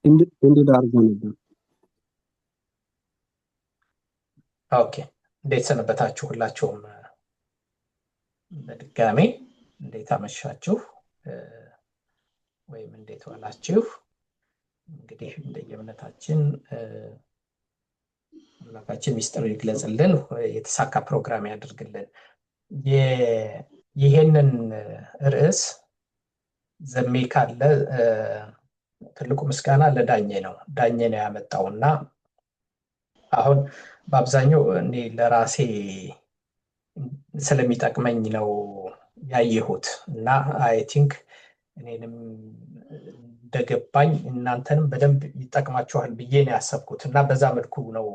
እንዴት አድርገው ነበር? ኦኬ እንዴት ሰነበታችሁ ሁላችሁም? በድጋሜ እንዴት አመሻችሁ ወይም እንዴት ዋላችሁ? እንግዲህ እንደየእምነታችን አምላካችን ሚስጥር ይግለጽልን፣ የተሳካ ፕሮግራም ያድርግልን። ይሄንን ርዕስ ዘሜ ካለ ትልቁ ምስጋና ለዳኘ ነው። ዳኘ ነው ያመጣውና አሁን በአብዛኛው እኔ ለራሴ ስለሚጠቅመኝ ነው ያየሁት እና አይ ቲንክ እኔንም እንደገባኝ እናንተንም በደንብ ይጠቅማችኋል ብዬ ነው ያሰብኩት እና በዛ መልኩ ነው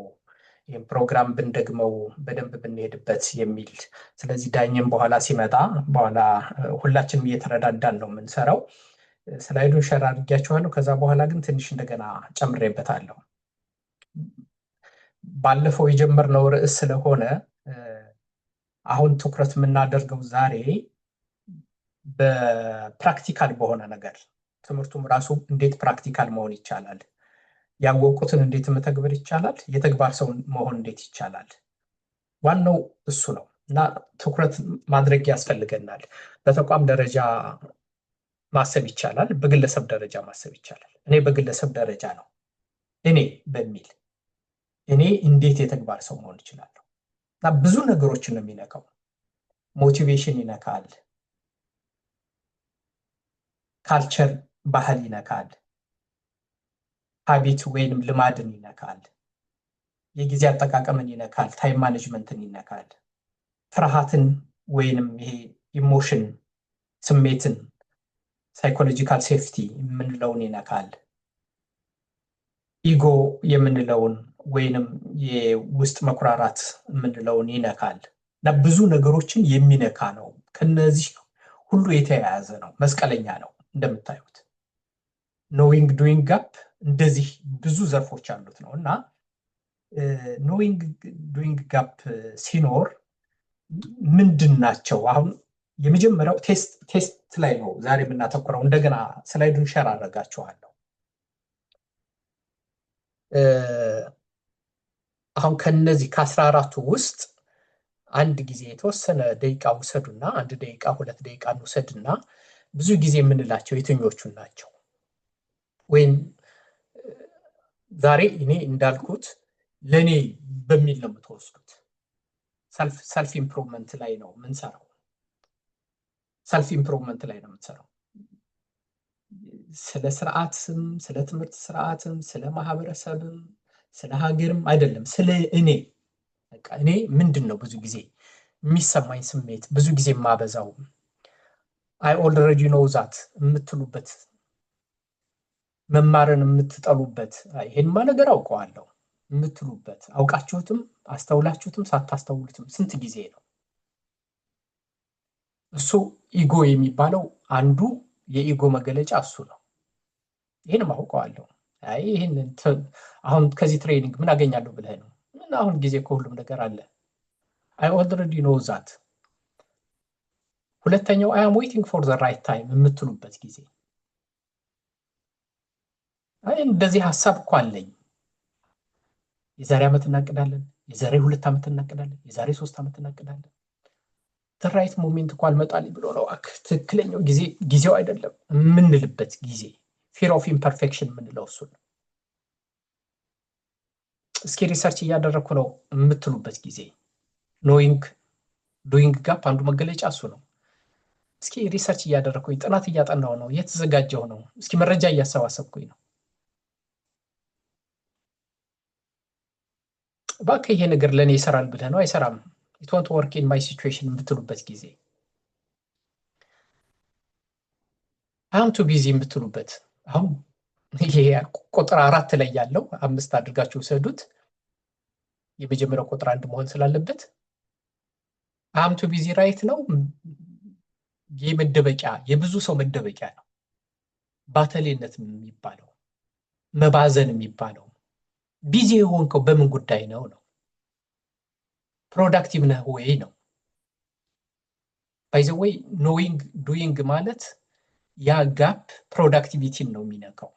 ይህም ፕሮግራም ብንደግመው በደንብ ብንሄድበት የሚል። ስለዚህ ዳኝም በኋላ ሲመጣ በኋላ ሁላችንም እየተረዳዳን ነው የምንሰራው። ስላይዱን ሸር አድርጊያችኋለሁ። ከዛ በኋላ ግን ትንሽ እንደገና ጨምሬበታለሁ። ባለፈው የጀመርነው ርዕስ ስለሆነ አሁን ትኩረት የምናደርገው ዛሬ በፕራክቲካል በሆነ ነገር ትምህርቱም ራሱ እንዴት ፕራክቲካል መሆን ይቻላል፣ ያወቁትን እንዴት መተግበር ይቻላል፣ የተግባር ሰው መሆን እንዴት ይቻላል፣ ዋናው እሱ ነው እና ትኩረት ማድረግ ያስፈልገናል። በተቋም ደረጃ ማሰብ ይቻላል፣ በግለሰብ ደረጃ ማሰብ ይቻላል። እኔ በግለሰብ ደረጃ ነው እኔ በሚል እኔ እንዴት የተግባር ሰው መሆን እችላለሁ እና ብዙ ነገሮችን ነው የሚነካው። ሞቲቬሽን ይነካል፣ ካልቸር ባህል ይነካል፣ ሀቢት ወይንም ልማድን ይነካል፣ የጊዜ አጠቃቀምን ይነካል፣ ታይም ማኔጅመንትን ይነካል፣ ፍርሃትን ወይንም ይሄ ኢሞሽን ስሜትን ሳይኮሎጂካል ሴፍቲ የምንለውን ይነካል፣ ኢጎ የምንለውን ወይንም የውስጥ መኩራራት የምንለውን ይነካል እና ብዙ ነገሮችን የሚነካ ነው። ከነዚህ ሁሉ የተያያዘ ነው፣ መስቀለኛ ነው። እንደምታዩት ኖዊንግ ዱዊንግ ጋፕ እንደዚህ ብዙ ዘርፎች አሉት ነው እና ኖዊንግ ዱዊንግ ጋፕ ሲኖር ምንድን ናቸው? አሁን የመጀመሪያው ቴስት ላይ ነው ዛሬ የምናተኩረው። እንደገና ስላይዱን ሸር አደርጋችኋለሁ። አሁን ከነዚህ ከ14ቱ ውስጥ አንድ ጊዜ የተወሰነ ደቂቃ ውሰዱና 1 ደቂቃ 2 ደቂቃ እንውሰድና ብዙ ጊዜ የምንላቸው የትኞቹን ናቸው? ወይም ዛሬ እኔ እንዳልኩት ለኔ በሚል ነው የምትወስዱት። ሰልፍ ኢምፕሩቭመንት ላይ ነው የምንሰራው። ሰልፍ ኢምፕሩቭመንት ላይ ነው የምንሰራው። ስለ ስርዓትም፣ ስለ ትምህርት ስርዓትም፣ ስለ ማህበረሰብም፣ ስለ ሀገርም አይደለም፣ ስለ እኔ። በቃ እኔ ምንድን ነው ብዙ ጊዜ የሚሰማኝ ስሜት፣ ብዙ ጊዜ የማበዛው አይ ኦልሬዲ ኖው ዛት የምትሉበት፣ መማርን የምትጠሉበት፣ ይሄንማ ነገር አውቀዋለሁ የምትሉበት፣ አውቃችሁትም አስተውላችሁትም ሳታስተውሉትም ስንት ጊዜ ነው። እሱ ኢጎ የሚባለው አንዱ የኢጎ መገለጫ እሱ ነው። ይህንም አውቀዋለሁ። ይህን አሁን ከዚህ ትሬኒንግ ምን አገኛለሁ ብለህ ነው? ምን አሁን ጊዜ ከሁሉም ነገር አለ። አይ ኦልሬዲ ኖው ዛት። ሁለተኛው አይ አም ዌይቲንግ ፎር ዘ ራይት ታይም የምትሉበት ጊዜ፣ አይ እንደዚህ ሀሳብ እኮ አለኝ፣ የዛሬ ዓመት እናቅዳለን፣ የዛሬ 2 ዓመት እናቅዳለን፣ የዛሬ 3 ዓመት እናቅዳለን። ራይት ሞሜንት እኮ አልመጣልኝ ብሎ ነው ትክክለኛው ጊዜው አይደለም የምንልበት ጊዜ፣ ፊር ኦፍ ኢምፐርፌክሽን የምንለው እሱ ነው። እስኪ ሪሰርች እያደረግኩ ነው የምትሉበት ጊዜ፣ ኖዊንግ ዱዊንግ ጋፕ አንዱ መገለጫ እሱ ነው። እስኪ ሪሰርች እያደረግኩኝ፣ ጥናት እያጠናው ነው፣ እየተዘጋጀው ነው፣ እስኪ መረጃ እያሰባሰብኩኝ ነው። እባክህ ይሄ ነገር ለእኔ ይሰራል ብለህ ነው፣ አይሰራም፣ it won't work in my situation የምትሉበት ጊዜ፣ አም ቱ ቢዚ የምትሉበት። አሁን ይሄ ቁጥር 4 ላይ ያለው 5 አድርጋችሁ ውሰዱት። የመጀመሪያው ቁጥር 1 መሆን ስላለበት አም ቱ ቢዚ ራይት ነው። የመደበቂያ የብዙ ሰው መደበቂያ ነው። ባተሌነት የሚባለው መባዘን የሚባለው ቢዚ የሆንከው በምን ጉዳይ ነው? ፕሮዳክቲቭ ነህ ወይ ነው። ባይ ዘ ወይ ኖዊንግ ዱዊንግ ማለት ያ ጋፕ ፕሮዳክቲቪቲን ነው የሚነካው።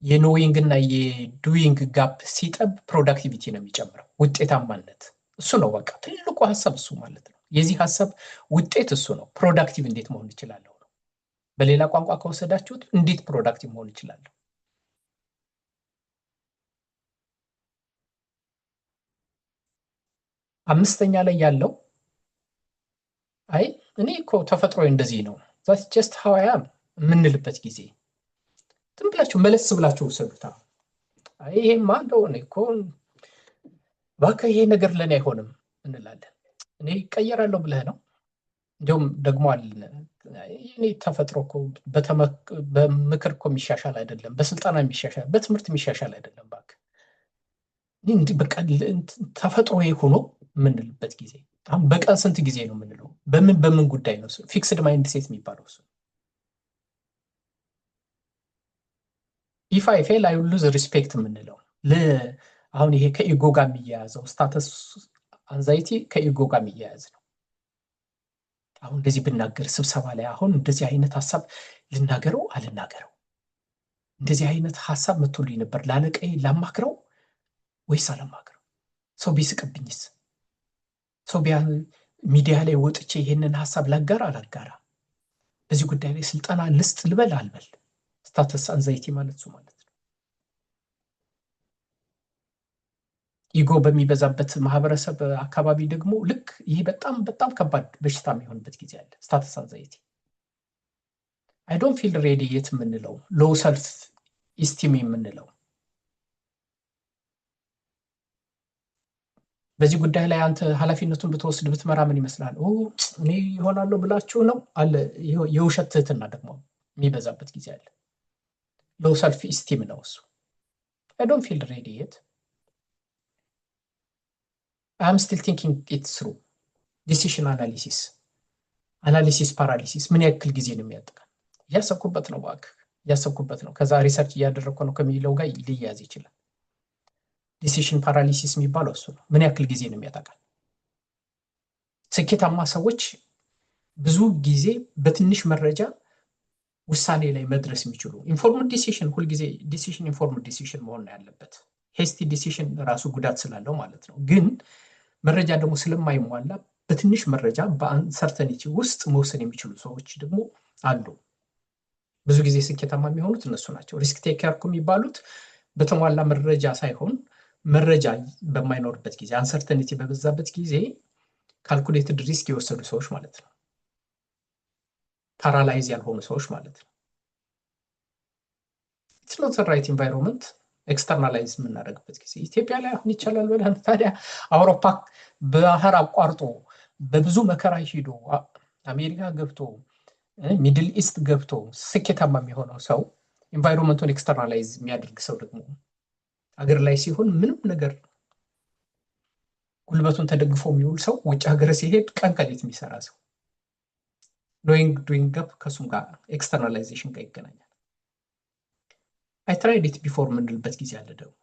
የኖዊንግ እና የዱዊንግ ጋፕ ሲጠብ ፕሮዳክቲቪቲ ነው የሚጨምረው፣ ውጤታማነት። እሱ ነው በቃ ትልቁ ሀሳብ እሱ ማለት ነው። የዚህ ሀሳብ ውጤት እሱ ነው። ፕሮዳክቲቭ እንዴት መሆን ይችላለሁ ነው። በሌላ ቋንቋ ከወሰዳችሁት እንዴት ፕሮዳክቲቭ መሆን ይችላለሁ። አምስተኛ ላይ ያለው አይ እኔ እኮ ተፈጥሮ እንደዚህ ነው ዛት ጀስት ሃው አይ አም የምንልበት ጊዜ ዝም ብላችሁ መለስ ብላችሁ ወሰዱታ። አይ ይሄማ እንደሆነ እኮ እባክህ ይሄ ነገር ለኔ አይሆንም እንላለን። እኔ ይቀየራለሁ ብለህ ነው? እንዲሁም ደግሞ አለ እኔ ተፈጥሮ እኮ በምክር እኮ የሚሻሻል አይደለም፣ በስልጠና የሚሻሻል፣ በትምህርት የሚሻሻል አይደለም። እባክህ እንዲህ በቃ ተፈጥሮ ሆኖ የምንልበት ጊዜ አሁን በቀን ስንት ጊዜ ነው የምንለው? በምን ጉዳይ ነው? ፊክስድ ማይንድ ሴት የሚባለው እሱ። ኢፍ አይ ፌል አይ ሉዝ ሪስፔክት የምንለው አሁን ይሄ ከኢጎ ጋር የሚያያዘው ስታተስ አንዛይቲ ከኢጎ ጋር የሚያያዝ ነው። አሁን እንደዚህ ብናገር ስብሰባ ላይ አሁን እንደዚህ አይነት ሀሳብ ልናገረው አልናገረው፣ እንደዚህ አይነት ሀሳብ መጥቶልኝ ነበር ላለቀይ ላማክረው ወይስ አላማክረው? ሰው ቢስቅብኝስ? ሰው ሚዲያ ላይ ወጥቼ ይሄንን ሀሳብ ላጋራ አላጋራ? በዚህ ጉዳይ ላይ ስልጠና ልስጥ ልበል አልበል? ስታተስ አንዛይቲ ማለት እሱ ማለት ነው። ኢጎ በሚበዛበት ማህበረሰብ አካባቢ ደግሞ ልክ ይሄ በጣም በጣም ከባድ በሽታ የሚሆንበት ጊዜ አለ። ስታተስ አንዛይቲ አይ ዶንት ፊል ሬዲ የት የምንለው ሎው ሰልፍ ኢስቲም የምንለው በዚህ ጉዳይ ላይ አንተ ኃላፊነቱን ብትወስድ ብትመራ ምን ይመስላል? እኔ ይሆናለሁ ብላችሁ ነው አለ። የውሸት ትህትና ደግሞ የሚበዛበት ጊዜ አለ። ሎው ሰልፍ ኢስቲም ነው እሱ። አይ ዶንት ፊል ሬዲ የት I'm still thinking it through. ዲሲሽን አናሊሲስ ፓራሊሲስ ምን ያክል ጊዜ ነው የሚያጠቃል? እያሰብኩበት ነው እባክህ እያሰብኩበት ነው። ከዛ ሪሰርች እያደረግኩ ነው ከሚለው ጋር ሊያያዝ ይችላል። ዲሲሽን ፓራሊሲስ የሚባለው እሱ ነው። ምን ያክል ጊዜ ነው የሚያጠቃል? ስኬታማ ሰዎች ብዙ ጊዜ በትንሽ መረጃ ውሳኔ ላይ መድረስ የሚችሉ ኢንፎርምድ ዲሲሽን፣ ሁልጊዜ ዲሲሽን ኢንፎርምድ ዲሲሽን መሆን ያለበት። ሄስቲ ዲሲሽን ራሱ ጉዳት ስላለው ማለት ነው። ግን መረጃ ደግሞ ስለማይሟላ በትንሽ መረጃ በአንሰርተኒቲ ውስጥ መወሰን የሚችሉ ሰዎች ደግሞ አሉ። ብዙ ጊዜ ስኬታማ የሚሆኑት እነሱ ናቸው። ሪስክ ቴከር የሚባሉት በተሟላ መረጃ ሳይሆን መረጃ በማይኖርበት ጊዜ፣ አንሰርተኒቲ በበዛበት ጊዜ ካልኩሌትድ ሪስክ የወሰዱ ሰዎች ማለት ነው። ፓራላይዝ ያልሆኑ ሰዎች ማለት ነው። ኢትስ ኖት ዘ ራይት ኢንቫይሮንመንት ኤክስተርናላይዝ የምናደርግበት ጊዜ ኢትዮጵያ ላይ አሁን ይቻላል ብለን ታዲያ አውሮፓ ባህር አቋርጦ በብዙ መከራ ሂዶ አሜሪካ ገብቶ ሚድል ኢስት ገብቶ ስኬታማ የሚሆነው ሰው ኢንቫይሮንመንቱን ኤክስተርናላይዝ የሚያደርግ ሰው ደግሞ ሀገር ላይ ሲሆን ምንም ነገር ጉልበቱን ተደግፎ የሚውል ሰው ውጭ ሀገር ሲሄድ ቀን ከሌት የሚሰራ ሰው ዶይንግ ዱይንግ አፕ ከሱም ጋር ኤክስተርናላይዜሽን ጋር ይገናኛል። አይ ትራይድ ኢት ቢፎር የምንልበት ጊዜ አለ። ደግሞ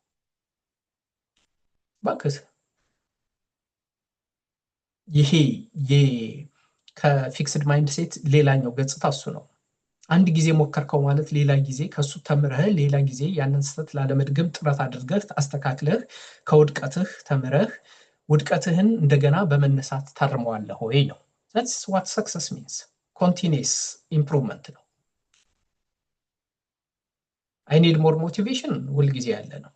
ባክስ ይሄ ከፊክስድ ማይንድ ሴት ሌላኛው ገጽታ እሱ ነው። አንድ ጊዜ ሞከርከው ማለት ሌላ ጊዜ ከሱ ተምረህ ሌላ ጊዜ ያንን ስህተት ላለመድገም ጥረት አድርገህ አስተካክለህ ከውድቀትህ ተምረህ ውድቀትህን እንደገና በመነሳት ታርመዋለህ ወይ ነው። that's what success means. continuous improvement ነው። I need more motivation ሁልጊዜ ያለ ነው።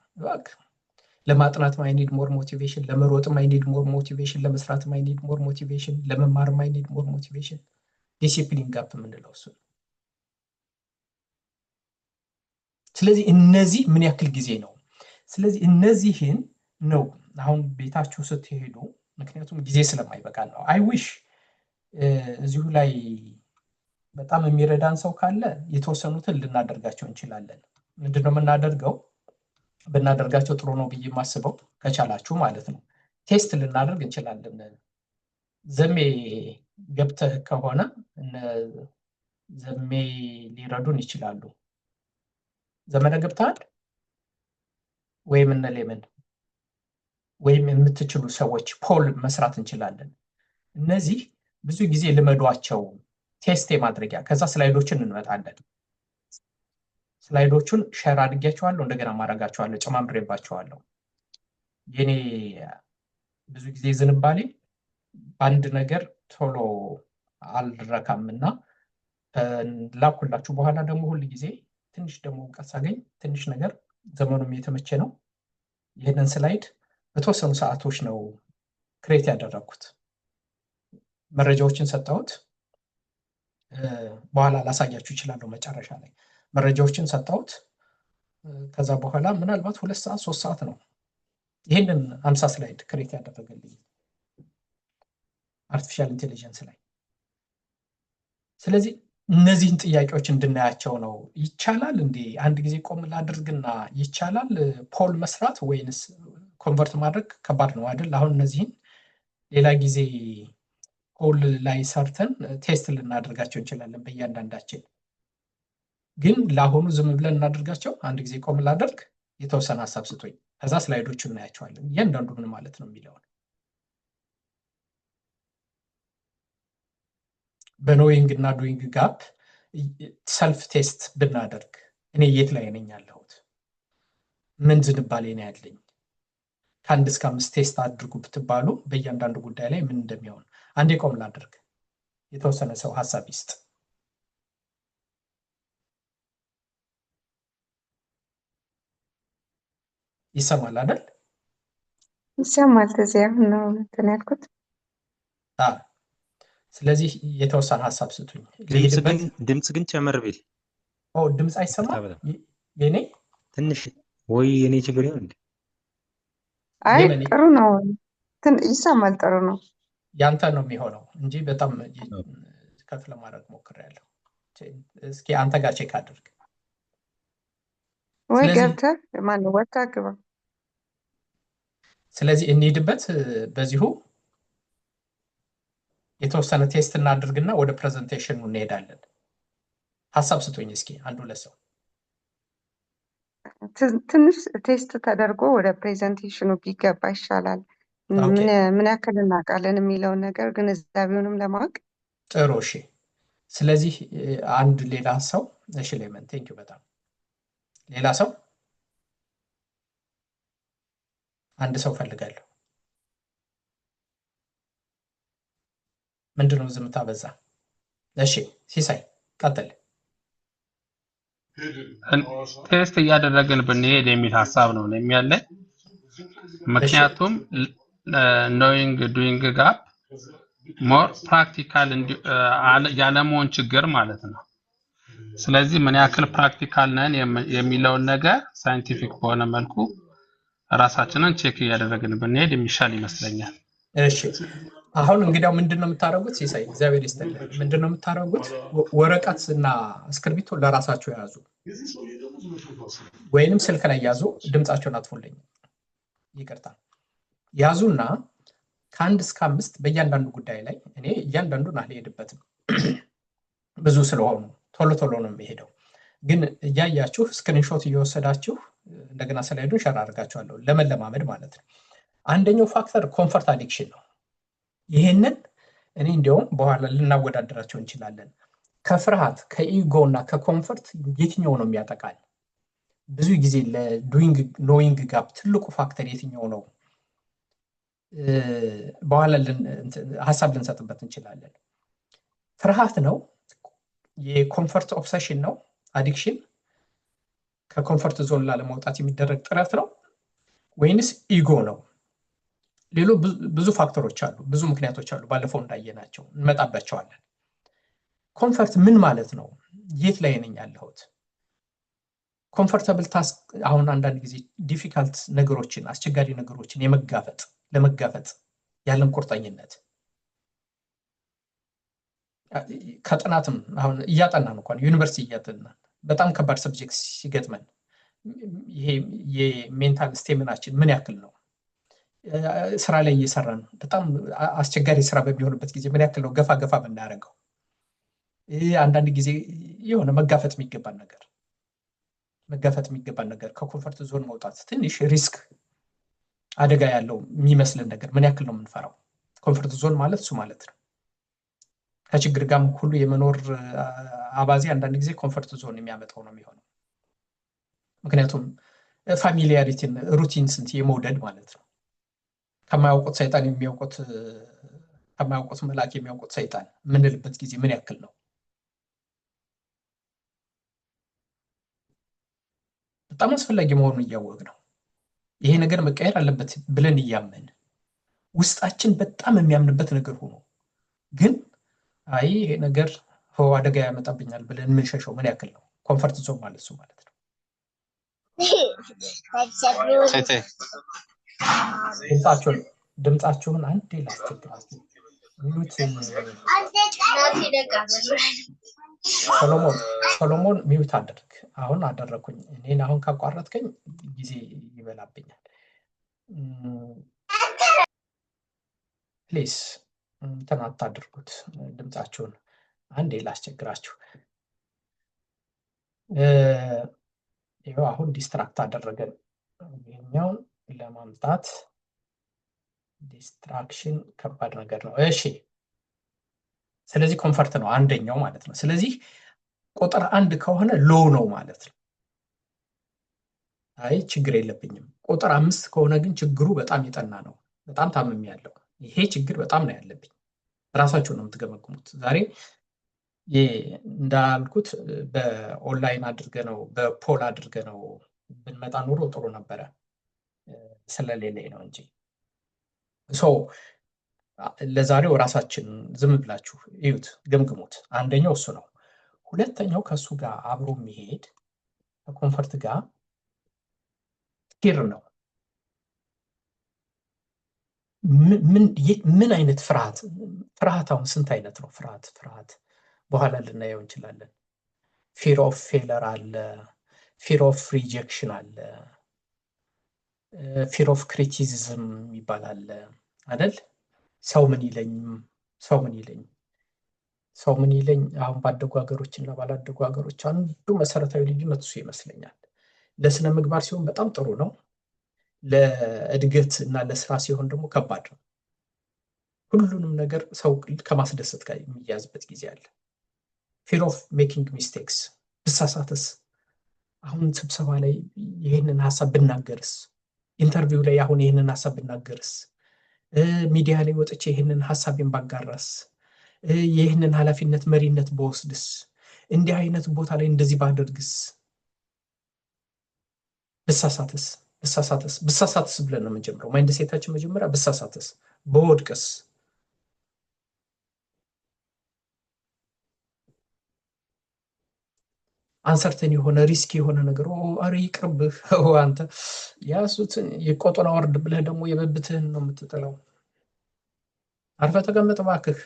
ለማጥናት I need more motivation፣ ለመሮጥም I need more motivation፣ ለመስራትም I need more motivation፣ ለመማርም I need more motivation። ዲሲፕሊን ጋፕ የምንለው እሱ። ስለዚህ እነዚህ ምን ያክል ጊዜ ነው? ስለዚህ እነዚህን ነው አሁን ቤታችሁ ስትሄዱ፣ ምክንያቱም ጊዜ ስለማይበቃ ነው። አይ ዊሽ እዚሁ ላይ በጣም የሚረዳን ሰው ካለ የተወሰኑትን ልናደርጋቸው እንችላለን። ምንድነው የምናደርገው? ብናደርጋቸው ጥሩ ነው ብዬ የማስበው ከቻላችሁ ማለት ነው ቴስት ልናደርግ እንችላለን። ዘሜ ገብተህ ከሆነ ዘሜ ሊረዱን ይችላሉ። ዘመነ ገብተሃል ወይም እነ ሌመን ወይም የምትችሉ ሰዎች ፖል መስራት እንችላለን። እነዚህ ብዙ ጊዜ ልመዷቸው ቴስት የማድረጊያ። ከዛ ስላይዶችን እንመጣለን። ስላይዶቹን ሼር አድርጌያቸዋለሁ፣ እንደገና ማድረጋቸዋለሁ፣ ጨማምሬባቸዋለሁ። የኔ ብዙ ጊዜ ዝንባሌ በአንድ ነገር ቶሎ አልረካምና ላኩላችሁ በኋላ ደግሞ ሁሉ ጊዜ ትንሽ ደግሞ እውቀት ሳገኝ ትንሽ ነገር ዘመኑም የተመቸ ነው። ይህንን ስላይድ በተወሰኑ ሰዓቶች ነው ክሬት ያደረኩት። መረጃዎችን ሰጣሁት። በኋላ ላሳያችሁ እችላለሁ መጨረሻ ላይ መረጃዎችን ሰጣሁት። ከዛ በኋላ ምናልባት 2 ሰዓት 3 ሰዓት ነው ይህንን 50 ስላይድ ክሬት ያደረገልኝ አርቲፊሻል ኢንቴሊጀንስ ላይ። ስለዚህ እነዚህን ጥያቄዎች እንድናያቸው ነው። ይቻላል እንዴ? አንድ ጊዜ ቆም ላድርግና ይቻላል ፖል መስራት ወይንስ ኮንቨርት ማድረግ ከባድ ነው አይደል? አሁን እነዚህን ሌላ ጊዜ ፖል ላይ ሰርተን ቴስት ልናደርጋቸው እንችላለን በእያንዳንዳችን። ግን ለአሁኑ ዝም ብለን እናደርጋቸው። አንድ ጊዜ ቆም ላደርግ፣ የተወሰነ ሀሳብ ስጡኝ፣ ከዛ ስላይዶቹን እናያቸዋለን እያንዳንዱ ምን ማለት ነው የሚለውን። በኖዊንግ እና ዱዊንግ ጋፕ ሰልፍ ቴስት ብናደርግ እኔ የት ላይ ነኝ ያለሁት? ምን ዝንባሌ ነው ያለኝ? ከ1 እስከ 5 ቴስት አድርጉ ብትባሉ በእያንዳንዱ ጉዳይ ላይ ምን እንደሚሆን አንዴ ቆም ላድርግ፣ የተወሰነ ሰው ሀሳብ ይስጥ። ይሰማል አይደል? ይሰማል። ተዚያ ነው እንትን ያልኩት። ስለዚህ የተወሰነ ሀሳብ ስጡኝ። ድምጽ ግን ጨመር ቢል ድምጽ አይሰማም የኔ ትንሽ ወይ የኔ ችግር ይሆን እንዴ? አይ ጥሩ ነው፣ ይሰማል። ጥሩ ነው። ያንተ ነው የሚሆነው እንጂ በጣም ከፍ ለማድረግ ሞክሬያለሁ። እስኪ አንተ ጋር ቼክ አድርግ ወይ ገብተህ ማነው ወጣ ግባ። ስለዚህ እንሂድበት። በዚሁ የተወሰነ ቴስት እናድርግና ወደ ፕሬዘንቴሽኑ እንሄዳለን። ሀሳብ ስጡኝ እስኪ አንዱ ለሰው። ትንሽ ቴስት ተደርጎ ወደ ፕሬዘንቴሽኑ ቢገባ ይሻላል። ምን ያክል እናውቃለን የሚለውን ነገር ግንዛቤውንም ለማወቅ ጥሩ። እሺ፣ ስለዚህ አንድ ሌላ ሰው። እሺ ሌመን ቴንኪው በጣም ሌላ ሰው አንድ ሰው ፈልጋለሁ። ምንድነው ዝምታ በዛ? እሺ ሲሳይ ቀጥል። ቴስት እያደረግን ብንሄድ የሚል ሀሳብ ነው የሚያለኝ። ምክንያቱም ኖዊንግ ዱዊንግ ጋፕ ሞር ፕራክቲካል ያለመሆን ችግር ማለት ነው። ስለዚህ ምን ያክል ፕራክቲካል ነን የሚለውን ነገር ሳይንቲፊክ በሆነ መልኩ ራሳችንን ቼክ እያደረግን ብንሄድ የሚሻል ይመስለኛል። እሺ አሁን እንግዲያው ምንድነው የምታደርጉት? ሲሳይ እግዚአብሔር ይስጥልኝ። ምንድነው የምታደርጉት? ወረቀትና እስክርቢቶ ለራሳችሁ ያዙ፣ ወይንም ስልክ ላይ ያዙ። ድምጻቸውን አጥፉልኝ፣ ይቅርታ። ያዙና ከ1 እስከ 5 በእያንዳንዱ ጉዳይ ላይ እኔ እያንዳንዱን አልሄድበትም ብዙ ስለሆኑ ቶሎ ቶሎ ነው የሚሄደው። ግን እያያችሁ ስክሪንሾት እየወሰዳችሁ እንደገና ስላይዱን ሸር አድርጋችኋለሁ ለመለማመድ ማለት ነው። አንደኛው ፋክተር ኮምፈርት አዲክሽን ነው። ይሄንን እኔ እንዲያውም በኋላ ልናወዳደራቸው እንችላለን። ከፍርሃት ከኢጎ እና ከኮምፈርት የትኛው ነው የሚያጠቃል? ብዙ ጊዜ ለዱዊንግ ኖዊንግ ጋፕ ትልቁ ፋክተር የትኛው ነው? በኋላ ሀሳብ ልንሰጥበት እንችላለን። ፍርሃት ነው? የኮምፈርት ኦብሰሽን ነው? አዲክሽን ከኮምፈርት ዞን ላለመውጣት የሚደረግ ጥረት ነው ወይንስ ኢጎ ነው? ሌሎች ብዙ ፋክተሮች አሉ፣ ብዙ ምክንያቶች አሉ። ባለፈው እንዳየናቸው እንመጣባቸዋለን። ኮምፈርት ምን ማለት ነው? የት ላይ ነኝ ያለሁት? ኮምፈርታብል ታስክ አሁን አንዳንድ ጊዜ ዲፊካልት ነገሮችን አስቸጋሪ ነገሮችን ለመጋፈጥ ያለን ቁርጠኝነት ከጥናትም አሁን እያጠናን እንኳን ዩኒቨርሲቲ እያጠናን በጣም ከባድ ሰብጀክት ሲገጥመን ይሄ የሜንታል ስቴሚናችን ምን ያክል ነው? ስራ ላይ እየሰራን በጣም አስቸጋሪ ስራ በሚሆንበት ጊዜ ምን ያክል ነው ገፋ ብናደርገው? አንዳንድ ጊዜ የሆነ መጋፈጥ የሚገባን ነገር ከኮምፈርት ዞን መውጣት ትንሽ ሪስክ አደጋ ያለው የሚመስልን ነገር ምን ያክል ነው የምንፈራው? ኮምፈርት ዞን ማለት እሱ ማለት ነው። ከችግር ጋርም ሁሉ የመኖር አባዜ አንዳንድ ጊዜ ኮምፈርት ዞን የሚያመጣው ነው የሚሆነው። ምክንያቱም ፋሚሊያሪቲን ሩቲን ስንት የመውደድ ማለት ነው። ከማያውቁት ሰይጣን የሚያውቁት ከማያውቁት መልአክ የሚያውቁት ሰይጣን ምንልበት ጊዜ ምን ያክል ነው? በጣም አስፈላጊ መሆኑን እያወቅ ነው ይሄ ነገር መቀየር አለበት ብለን እያመን ውስጣችን በጣም የሚያምንበት ነገር ሆኖ ግን አይ ይሄ ነገር አደጋ ያመጣብኛል ብለን የምንሸሸው ምን ያክል ነው? ኮንፈርት ዞን ማለት እሱ ማለት ነው። ድምጻችሁን አንዴ ላስቸግራችሁ። ሰሎሞን ሚውት አድርግ። አሁን አደረኩኝ። እኔን አሁን ካቋረጥከኝ ጊዜ ይበላብኛል። ፕሊዝ እንትን አታድርጉት። ድምጻችሁን አንዴ ላስቸግራችሁ። ይኸው አሁን ዲስትራክት አደረገን። ይሄኛውን ለማምጣት ዲስትራክሽን ከባድ ነገር ነው። እሺ ስለዚህ ኮንፈርት ነው አንደኛው ማለት ነው። ስለዚህ ቁጥር 1 ከሆነ ሎ ነው ማለት ነው። አይ ችግር የለብኝም። ቁጥር 5 ከሆነ ግን ችግሩ በጣም የጠና ነው። በጣም ታምሜያለሁ። ይሄ ችግር በጣም ነው ያለብኝ። ራሳችሁ ነው የምትገመግሙት። ዛሬ እንዳልኩት በኦንላይን አድርገነው በፖል አድርገነው ብንመጣ ኑሮ ጥሩ ነበረ። ስለሌለኝ ነው እንጂ ለዛሬው ራሳችን ዝም ብላችሁ እዩት፣ ገምግሙት። አንደኛው እሱ ነው። ሁለተኛው ከሱ ጋር አብሮ የሚሄድ ከኮንፈርት ጋር ፊር ነው። ምን አይነት ፍርሃት አሁን ስንት አይነት ነው? ፍርሃት በኋላ ልናየው እንችላለን። ፊር ኦፍ ፌለር አለ፣ ፊር ኦፍ ሪጀክሽን አለ፣ ፊር ኦፍ ክሪቲሲዝም ይባላል አይደል? ሰው ምን ይለኝ አሁን ባደጉ ሀገሮች እና ባላደጉ ሀገሮች አንዱ መሰረታዊ ልዩነት እሱ ይመስለኛል። ለስነ ምግባር ሲሆን በጣም ጥሩ ነው። ለእድገት እና ለስራ ሲሆን ደግሞ ከባድ ነው። ሁሉንም ነገር ሰው ከማስደሰት ጋር የሚያዝበት ጊዜ አለ። ፊር ኦፍ ሜኪንግ ሚስቴክስ፣ ብሳሳትስ፣ አሁን ስብሰባ ላይ ይህንን ሀሳብ ብናገርስ፣ ኢንተርቪው ላይ አሁን ይህንን ሀሳብ ብናገርስ፣ ሚዲያ ላይ ወጥቼ ይህንን ሀሳቤን ባጋራስ፣ ይህንን ኃላፊነት መሪነት በወስድስ፣ እንዲህ አይነት ቦታ ላይ እንደዚህ ባደርግስ፣ ብሳሳትስ ብለን ነው የምንጀምረው። ማይንድ ሴታችን መጀመሪያ ብሳሳትስ፣ በወድቅስ፣ አንሰርተን የሆነ ሪስክ የሆነ ነገር አረ ይቅርብህ አንተ ያሱትን የቆጦና ወርድ ብለህ ደግሞ የበብትህን ነው የምትጥለው። አርፈ ተቀመጥ እባክህ።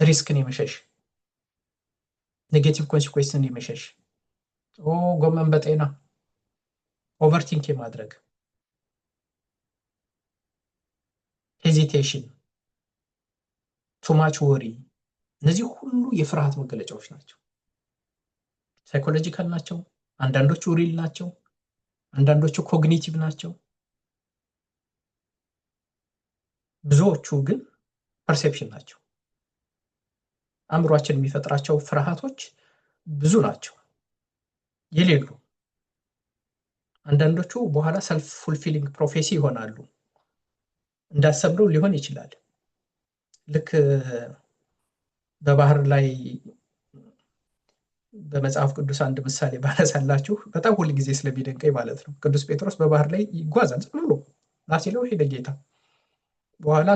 ሪስክን የመሸሽ ኔጌቲቭ ኮንሲኩዌንስን የመሸሽ ጎመን በጤና ኦቨርቲንክ የማድረግ ሄዚቴሽን፣ ቱማች ወሪ፣ እነዚህ ሁሉ የፍርሃት መገለጫዎች ናቸው። ሳይኮሎጂካል ናቸው። አንዳንዶቹ ሪል ናቸው፣ አንዳንዶቹ ኮግኒቲቭ ናቸው። ብዙዎቹ ግን ፐርሴፕሽን ናቸው። አእምሯችን የሚፈጥራቸው ፍርሃቶች ብዙ ናቸው የሌሉ። አንዳንዶቹ በኋላ ሰልፍ ፉልፊሊንግ ፕሮፌሲ ይሆናሉ። እንዳሰብነው ሊሆን ይችላል። ልክ በባህር ላይ በመጽሐፍ ቅዱስ አንድ ምሳሌ ባነሳላችሁ በጣም ሁል ጊዜ ስለሚደንቀኝ ማለት ነው። ቅዱስ ጴጥሮስ በባህር ላይ ይጓዛል ዝም ብሎ ላሲለው ሄደ ጌታ። በኋላ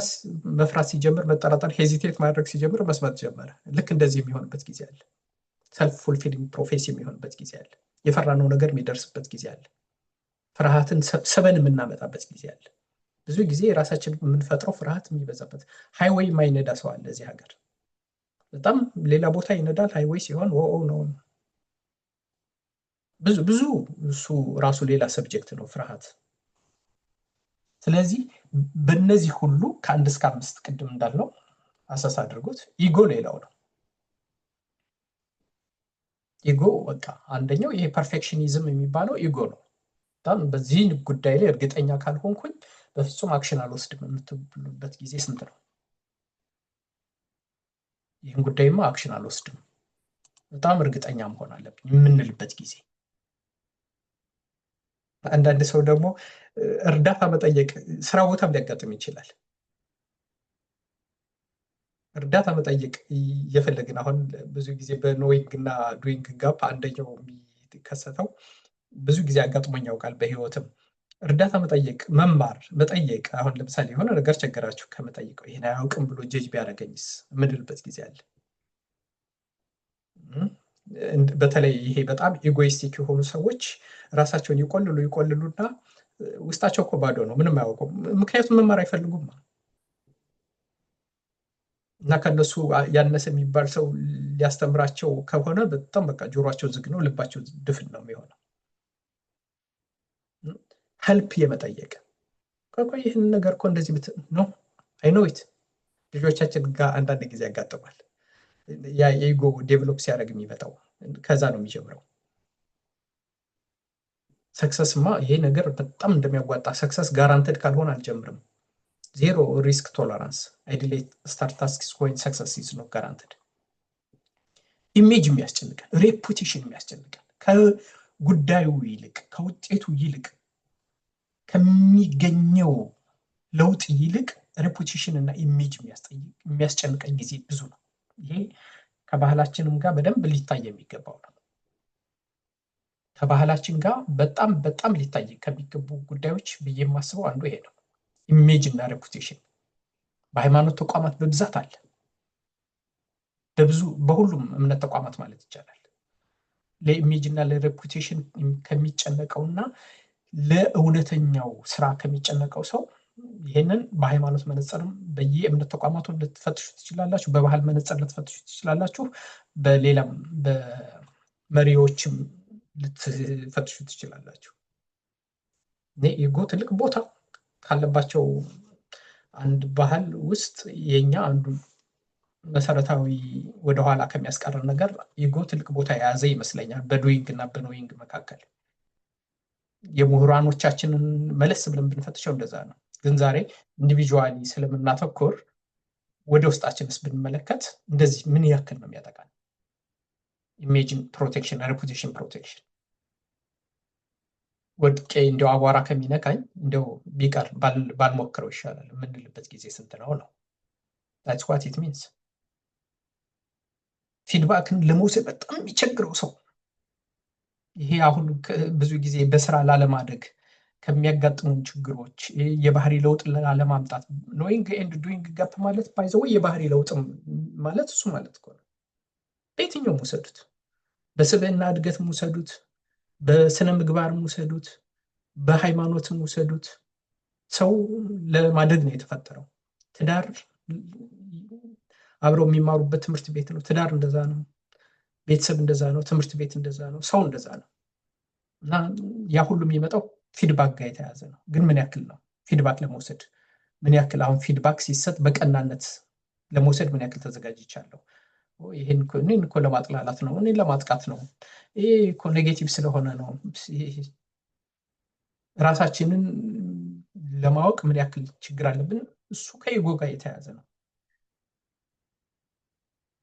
መፍራት ሲጀምር፣ መጠራጠር፣ ሄዚቴት ማድረግ ሲጀምር መስማት ጀመረ። ልክ እንደዚህ የሚሆንበት ጊዜ አለ። ሰልፍ ፉልፊሊንግ ፕሮፌሲ የሚሆንበት ጊዜ አለ። የፈራነው ነገር የሚደርስበት ጊዜ አለ። ፍርሃትን ሰበን የምናመጣበት ጊዜ አለ። ብዙ ጊዜ የራሳችን የምንፈጥረው ፍርሃት የሚበዛበት። ሃይዌይ ማይነዳ ሰው አለ እዚህ ሀገር። በጣም ሌላ ቦታ ይነዳል። ሃይዌይ ሲሆን ነው ብዙ እሱ ራሱ ሌላ ሰብጀክት ነው ፍርሃት። ስለዚህ በእነዚህ ሁሉ ከ1 እስከ 5 ቅድም እንዳልነው አሰስ አድርጉት። ኢጎ ሌላው ነው። ኢጎ በቃ አንደኛው ይሄ ፐርፌክሽኒዝም የሚባለው ኢጎ ነው። በጣም በዚህ ጉዳይ ላይ እርግጠኛ ካልሆንኩኝ በፍጹም አክሽን አልወስድም የምትሉበት ጊዜ ስንት ነው? ይህን ጉዳይማ አክሽን አልወስድም በጣም እርግጠኛ መሆን አለብኝ የምንልበት ጊዜ። አንዳንድ ሰው ደግሞ እርዳታ መጠየቅ ስራ ቦታም ሊያጋጥም ይችላል። እርዳታ መጠየቅ እየፈለግን አሁን ብዙ ጊዜ በኖዊንግ እና ዱዊንግ ጋፕ አንደኛው የሚከሰተው ብዙ ጊዜ አጋጥሞኝ ያውቃል በህይወትም እርዳታ መጠየቅ መማር መጠየቅ። አሁን ለምሳሌ የሆነ ነገር ቸገራችሁ ከመጠየቀው ይሄን አያውቅም ብሎ ጀጅ ቢያደርገኝስ የምንልበት ጊዜ አለ። በተለይ ይሄ በጣም ኢጎይስቲክ የሆኑ ሰዎች ራሳቸውን ይቆልሉና ውስጣቸው እኮ ባዶ ነው፣ ምንም አያውቁም። ምክንያቱም መማር አይፈልጉም እና ከነሱ ያነሰ የሚባል ሰው ሊያስተምራቸው ከሆነ በጣም በቃ ጆሮአቸው ዝግ ነው፣ ልባቸው ድፍን ነው የሚሆነው። ሄልፕ የመጠየቅ ቆይ ይህን ነገር እኮ እንደዚህ ነው አይ ኖ ኢት ልጆቻችን ጋር አንዳንድ ጊዜ ያጋጥማል። ያ የኢጎ ዴቨሎፕ ሲያደርግ የሚመጣው ከዛ ነው የሚጀምረው። ሰክሰስማ ይሄ ነገር በጣም እንደሚያዋጣ ሰክሰስ ጋራንትድ ካልሆነ አልጀምርም። ዜሮ ሪስክ ቶለራንስ አይ ዲሌይ ስታርት ታስክስ when success is not guaranteed። ኢሜጅ የሚያስጨንቃል፣ ሬፑቴሽን የሚያስጨንቃል። ከጉዳዩ ይልቅ ከውጤቱ ይልቅ ከሚገኘው ለውጥ ይልቅ ሬፑቴሽን እና ኢሜጅ የሚያስጨንቀኝ ጊዜ ብዙ ነው። ይሄ ከባህላችንም ጋር በደንብ ሊታይ የሚገባው ነው። ከባህላችን ጋር በጣም ሊታይ ከሚገቡ ጉዳዮች ብዬ የማስበው አንዱ ይሄ ነው። ኢሜጅ እና ሬፑቴሽን በሃይማኖት ተቋማት በብዛት አለ። በሁሉም እምነት ተቋማት ማለት ይቻላል። ለኢሜጅ እና ለሬፑቴሽን ከሚጨነቀውና ለእውነተኛው ስራ ከሚጨነቀው ሰው ይሄንን በሃይማኖት መነጽርም በየእምነት ተቋማቱ ልትፈትሹ ትችላላችሁ፣ በባህል መነጽር ልትፈትሹ ትችላላችሁ፣ በሌላም በመሪዎችም ልትፈትሹ ትችላላችሁ። ኢጎ ትልቅ ቦታ ካለባቸው አንድ ባህል ውስጥ የኛ አንዱ መሰረታዊ ወደኋላ ከሚያስቀረን ነገር ኢጎ ትልቅ ቦታ የያዘ ይመስለኛል በዱዊንግ እና በኖዊንግ መካከል። የምሁራኖቻችንን መለስ ብለን ብንፈትሸው እንደዛ ነው። ግን ዛሬ ኢንዲቪጁዋሊ ስለምናተኮር ወደ ውስጣችንስ ብንመለከት እንደዚህ ምን ያክል ነው የሚያጠቃን? ኢሜጅን ፕሮቴክሽን፣ ሬፑቴሽን ፕሮቴክሽን። ወድቄ እንደው አቧራ ከሚነካኝ እንደው ቢቀር ባልሞክረው ይሻላል የምንልበት ጊዜ ስንት ነው? that's what it means። ፊድባክን ለመውሰድ በጣም የሚቸግረው ሰው ይሄ አሁን ብዙ ጊዜ በስራ ላለማደግ ከሚያጋጥሙን ችግሮች የባህሪ ለውጥ ላለማምጣት ኖዊንግ ኤንድ ዱዊንግ ጋፕ ማለት ባይዘው የባህሪ ለውጥ ማለት እሱ ማለት ነው። በየትኛውም ውሰዱት፣ በስብዕና እድገትም ውሰዱት፣ በስነ ምግባርም ውሰዱት፣ በሃይማኖትም ውሰዱት። ሰው ለማደግ ነው የተፈጠረው። ትዳር አብረው የሚማሩበት ትምህርት ቤት ነው። ትዳር እንደዛ ነው፣ ቤተሰብ እንደዛ ነው፣ ትምህርት ቤት እንደዛ ነው፣ ሰው እንደዛ ነው። እና ያ ሁሉ የሚመጣው ፊድባክ ጋር የተያዘ ነው። ግን ምን ያክል ነው ፊድባክ ለመውሰድ? ምን ያክል አሁን ፊድባክ ሲሰጥ በቀናነት ለመውሰድ ምን ያክል ተዘጋጅቻለሁ? ይሄን እኮ ለማጥላላት ነው፣ እኔ ለማጥቃት ነው፣ ይሄ እኮ ኔጌቲቭ ስለሆነ ነው። ራሳችንን ለማወቅ ምን ያክል ችግር አለብን? እሱ ከኢጎ ጋር የተያዘ ነው።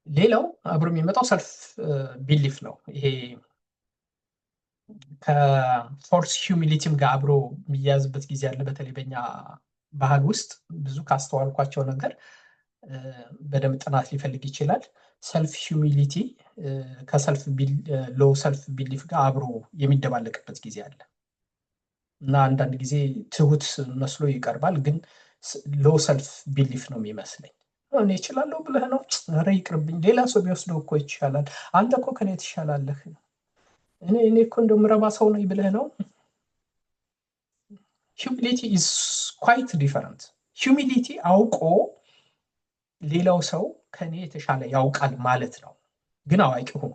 ሌላው አብሮ የሚመጣው ሰልፍ ቢሊፍ ነው። ይሄ ከፎርስ ሂዩሚሊቲም ጋር አብሮ የሚያዝበት ጊዜ አለ። በተለይ በኛ ባህል ውስጥ ብዙ ካስተዋልኳቸው ነገር በደንብ ጥናት ሊፈልግ ይችላል። ሰልፍ ሂዩሚሊቲ ከሰልፍ ሎ ሰልፍ ቢሊፍ ጋር አብሮ የሚደባለቅበት ጊዜ አለ እና አንዳንድ ጊዜ ትሁት መስሎ ይቀርባል፣ ግን ሎ ሰልፍ ቢሊፍ ነው የሚመስለኝ። እኔ እችላለሁ ብለህ ነው? ኧረ ይቅርብኝ፣ ሌላ ሰው ቢወስደው እኮ ይቻላል፣ አንተ እኮ ከኔ ትሻላለህ፣ እኔ እኮ እንደው ምረባ ሰው ነኝ ብለህ ነው? ሂዩሚሊቲ ኢዝ ኳይት ዲፈረንት። ሂዩሚሊቲ አውቆ ሌላው ሰው ከኔ የተሻለ ያውቃል ማለት ነው። ግን አዋቂ ሆኖ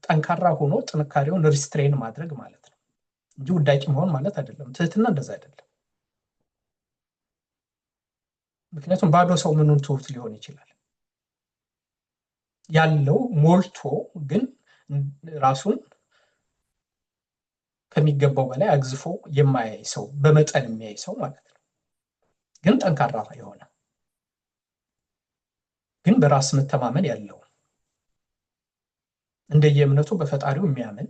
ጠንካራ ሆኖ ጥንካሬውን ሪስትሬን ማድረግ ማለት ነው እንጂ ውዳቂ መሆን ማለት አይደለም። ትህትና እንደዛ አይደለም። ምክንያቱም ባዶ ሰው ምኑን ትሁት ሊሆን ይችላል? ያለው ሞልቶ ግን ራሱን ከሚገባው በላይ አግዝፎ የማያይ ሰው፣ በመጠን የሚያይ ሰው ማለት ነው። ግን ጠንካራ የሆነ ግን በራስ መተማመን ያለው እንደየእምነቱ በፈጣሪው የሚያምን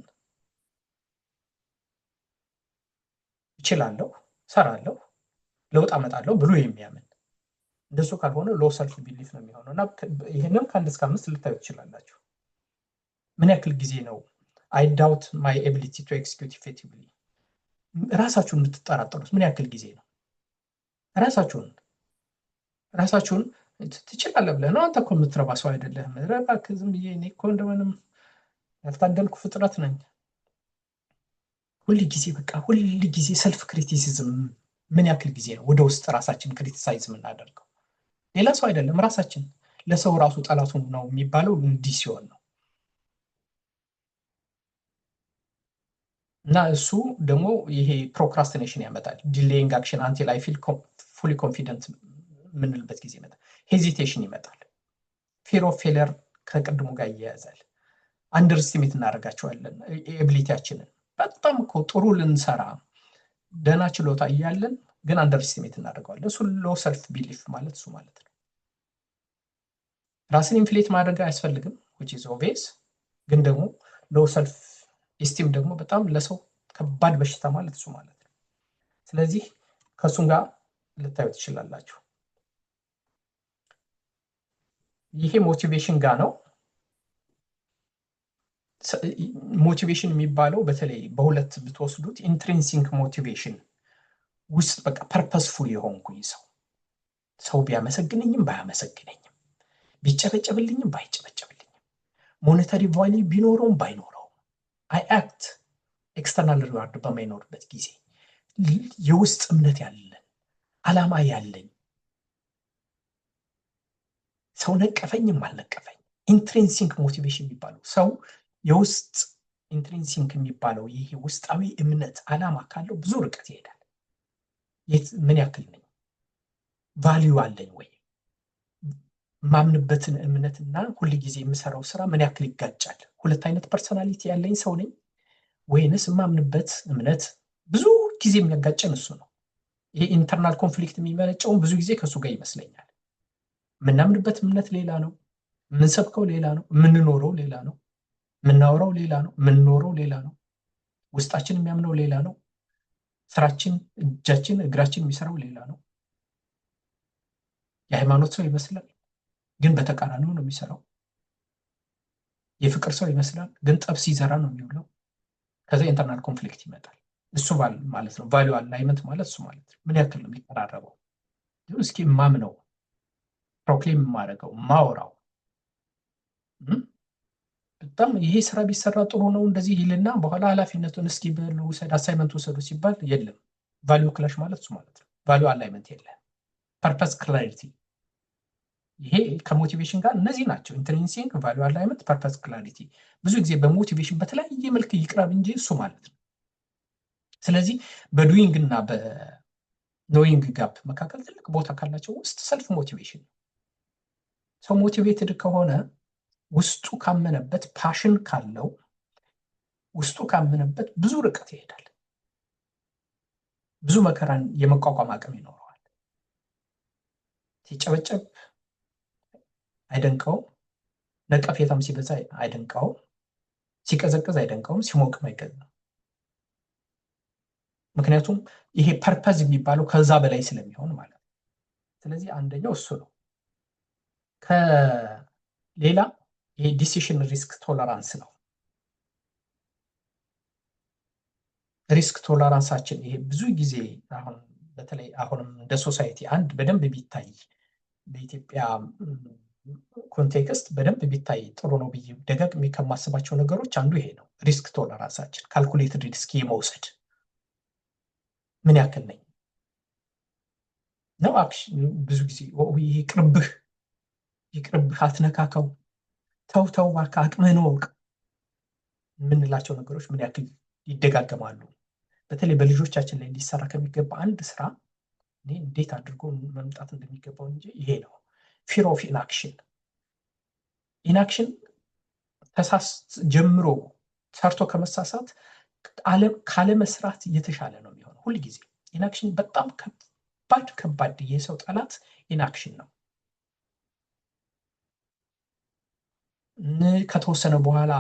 እችላለሁ፣ ሰራለሁ፣ ለውጥ አመጣለሁ ብሎ የሚያምን እንደሱ ካልሆነ ሎ ሰልፍ ቢሊፍ ነው የሚሆነው እና ይሄንን ከ1 እስከ 5 ልታዩ ትችላላችሁ። ምን ያክል ጊዜ ነው I doubt my ability to execute effectively? ራሳችሁን የምትጠራጠሩት ምን ያክል ጊዜ ነው? ራሳችሁን ትችላለህ ብለህ ነው አንተ እኮ የምትረባ ሰው አይደለህም። እባክህ ዝም ብዬ እኔ እኮ እንደምንም ያልታደልኩ ፍጥረት ነኝ። ሁል ጊዜ ሰልፍ ክሪቲሲዝም ምን ያክል ጊዜ ነው ወደ ውስጥ ራሳችን ክሪቲሳይዝ የምናደርገው? ሌላ ሰው አይደለም ራሳችን። ለሰው ራሱ ጠላቱ ነው የሚባለው እንዲህ ሲሆን ነው። እና እሱ ደግሞ ይሄ ፕሮክራስቲኔሽን ያመጣል። ዲሌይንግ አክሽን አንቲል አይ ፊል ፉሊ ኮንፊደንት የምንልበት ጊዜ ይመጣል። ሄዚቴሽን ይመጣል። ፊር ኦፍ ፌለር ከቅድሙ ጋር ይያያዛል። አንደርስቲሜት እናደርጋቸዋለን ኤቢሊቲያችንን። በጣም እኮ ጥሩ ልንሰራ ደህና ችሎታ እያለን ግን አንደርስቲሜት እናደርገዋለን። እሱ ሎ ሰልፍ ቢሊፍ ማለት እሱ ማለት ነው። ራስን ኢንፍሌት ማድረግ አያስፈልግም which is obvious። ግን ደግሞ ሎ ሰልፍ ኢስቲም ደግሞ በጣም ለሰው ከባድ በሽታ ማለት እሱ ማለት ነው። ስለዚህ ከሱም ጋር ልታዩ ትችላላችሁ። ይሄ ሞቲቬሽን ጋር ነው። ሞቲቬሽን የሚባለው በተለይ በሁለት ብትወስዱት ኢንትሪንሲክ ሞቲቬሽን ውስጥ በቃ ፐርፐስፉል የሆንኩኝ ሰው ቢያመሰግነኝም ባያመሰግነኝም፣ ቢጨበጨብልኝም ባይጨበጨብልኝም፣ ሞኔታሪ ቫልዩ ቢኖረውም ባይኖረው አይ አክት ኤክስተርናል ሪዋርድ በማይኖርበት ጊዜ የውስጥ እምነት ያለን አላማ ያለኝ ሰው ነቀፈኝም አልነቀፈኝ ኢንትሪንሲክ ሞቲቬሽን የሚባለው ሰው የውስጥ ኢንትሪንሲክ የሚባለው ይሄ ውስጣዊ እምነት አላማ ካለው ብዙ ርቀት ይሄዳል። ምን ያክል ነኝ? ቫልዩ አለኝ ወይ? ማምንበትን እምነትና ሁል ጊዜ የምሰራው ስራ ምን ያክል ይጋጫል? ሁለት አይነት ፐርሰናሊቲ ያለኝ ሰው ነኝ ወይንስ የማምንበት እምነት ብዙ ጊዜ የሚያጋጨን እሱ ነው። ይሄ ኢንተርናል ኮንፍሊክት የሚመነጨውን ብዙ ጊዜ ከሱ ጋር ይመስለኛል። የምናምንበት እምነት ሌላ ነው፣ የምንሰብከው ሌላ ነው፣ የምንኖረው ሌላ ነው፣ የምናወራው ሌላ ነው፣ የምንኖረው ሌላ ነው፣ ውስጣችን የሚያምነው ሌላ ነው፣ ስራችን እጃችን እግራችን የሚሰራው ሌላ ነው። የሃይማኖት ሰው ይመስላል ግን በተቃራኒው ነው የሚሰራው። የፍቅር ሰው ይመስላል ግን ጠብ ሲዘራ ነው የሚውለው። ከዛ ኢንተርናል ኮንፍሊክት ይመጣል። እሱ ማለት ነው ቫልዩ አላይመንት ማለት እሱ ማለት ነው። ምን ያክል ነው የሚቀራረበው? እስኪ ማምነው ፕሮክሌም የማደርገው ማወራው በጣም ይሄ ስራ ቢሰራ ጥሩ ነው እንደዚህ ይልና በኋላ ኃላፊነቱን እስኪ በሉ ውሰድ አሳይመንት ውሰዱ ሲባል የለም። ቫልዩ ክላሽ ማለት እሱ ማለት ነው። ቫልዩ አላይመንት የለም። ፐርፐስ ክላሪቲ ይሄ ከሞቲቬሽን ጋር እነዚህ ናቸው። ኢንትሪንሲክ ቫልዩ አላይመንት፣ ፐርፐስ ክላሪቲ። ብዙ ጊዜ በሞቲቬሽን በተለያየ መልክ ይቅረብ እንጂ እሱ ማለት ነው። ስለዚህ በዱይንግ እና በኖዊንግ ጋፕ መካከል ትልቅ ቦታ ካላቸው ውስጥ ሰልፍ ሞቲቬሽን። ሰው ሞቲቬትድ ከሆነ ውስጡ ካመነበት ፓሽን ካለው ውስጡ ካመነበት ብዙ ርቀት ይሄዳል። ብዙ መከራን የመቋቋም አቅም ይኖረዋል። ሲጨበጨብ አይደንቀውም፣ ነቀፌታም ሲበዛ አይደንቀውም፣ ሲቀዘቅዝ አይደንቀውም፣ ሲሞቅም አይገዛም። ምክንያቱም ይሄ ፐርፐዝ የሚባለው ከዛ በላይ ስለሚሆን ማለት ነው። ስለዚህ አንደኛው እሱ ነው። ከሌላ ይሄ ዲሲሽን ሪስክ ቶለራንስ ነው። ሪስክ ቶለራንሳችን ይሄ ብዙ ጊዜ አሁን በተለይ አሁንም እንደ ሶሳይቲ አንድ በደንብ ቢታይ በኢትዮጵያ ኮንቴክስት በደንብ ቢታይ ጥሩ ነው ብዬ ደጋግሜ ከማስባቸው ነገሮች አንዱ ይሄ ነው። ሪስክ ቶለራንሳችን ካልኩሌትድ ሪስክ የመውሰድ ምን ያክል ነኝ ነው። አክሽን ብዙ ጊዜ ይቅርብህ አትነካከው፣ ተው እባክህ አቅምህን እወቅ የምንላቸው ነገሮች ምን ያክል ይደጋገማሉ። በተለይ በልጆቻችን ላይ ሊሰራ ከሚገባ አንድ ስራ እኔ እንዴት አድርጎ መምጣት እንደሚገባው እንጂ ይሄ ነው። ፊር ኦፍ ኢንአክሽን ጀምሮ ሰርቶ ከመሳሳት ካለመስራት የተሻለ ነው የሚሆነው። ሁል ጊዜ ኢንአክሽን በጣም ከባድ የሰው ጠላት ኢንአክሽን ነው። ከተወሰነ በኋላ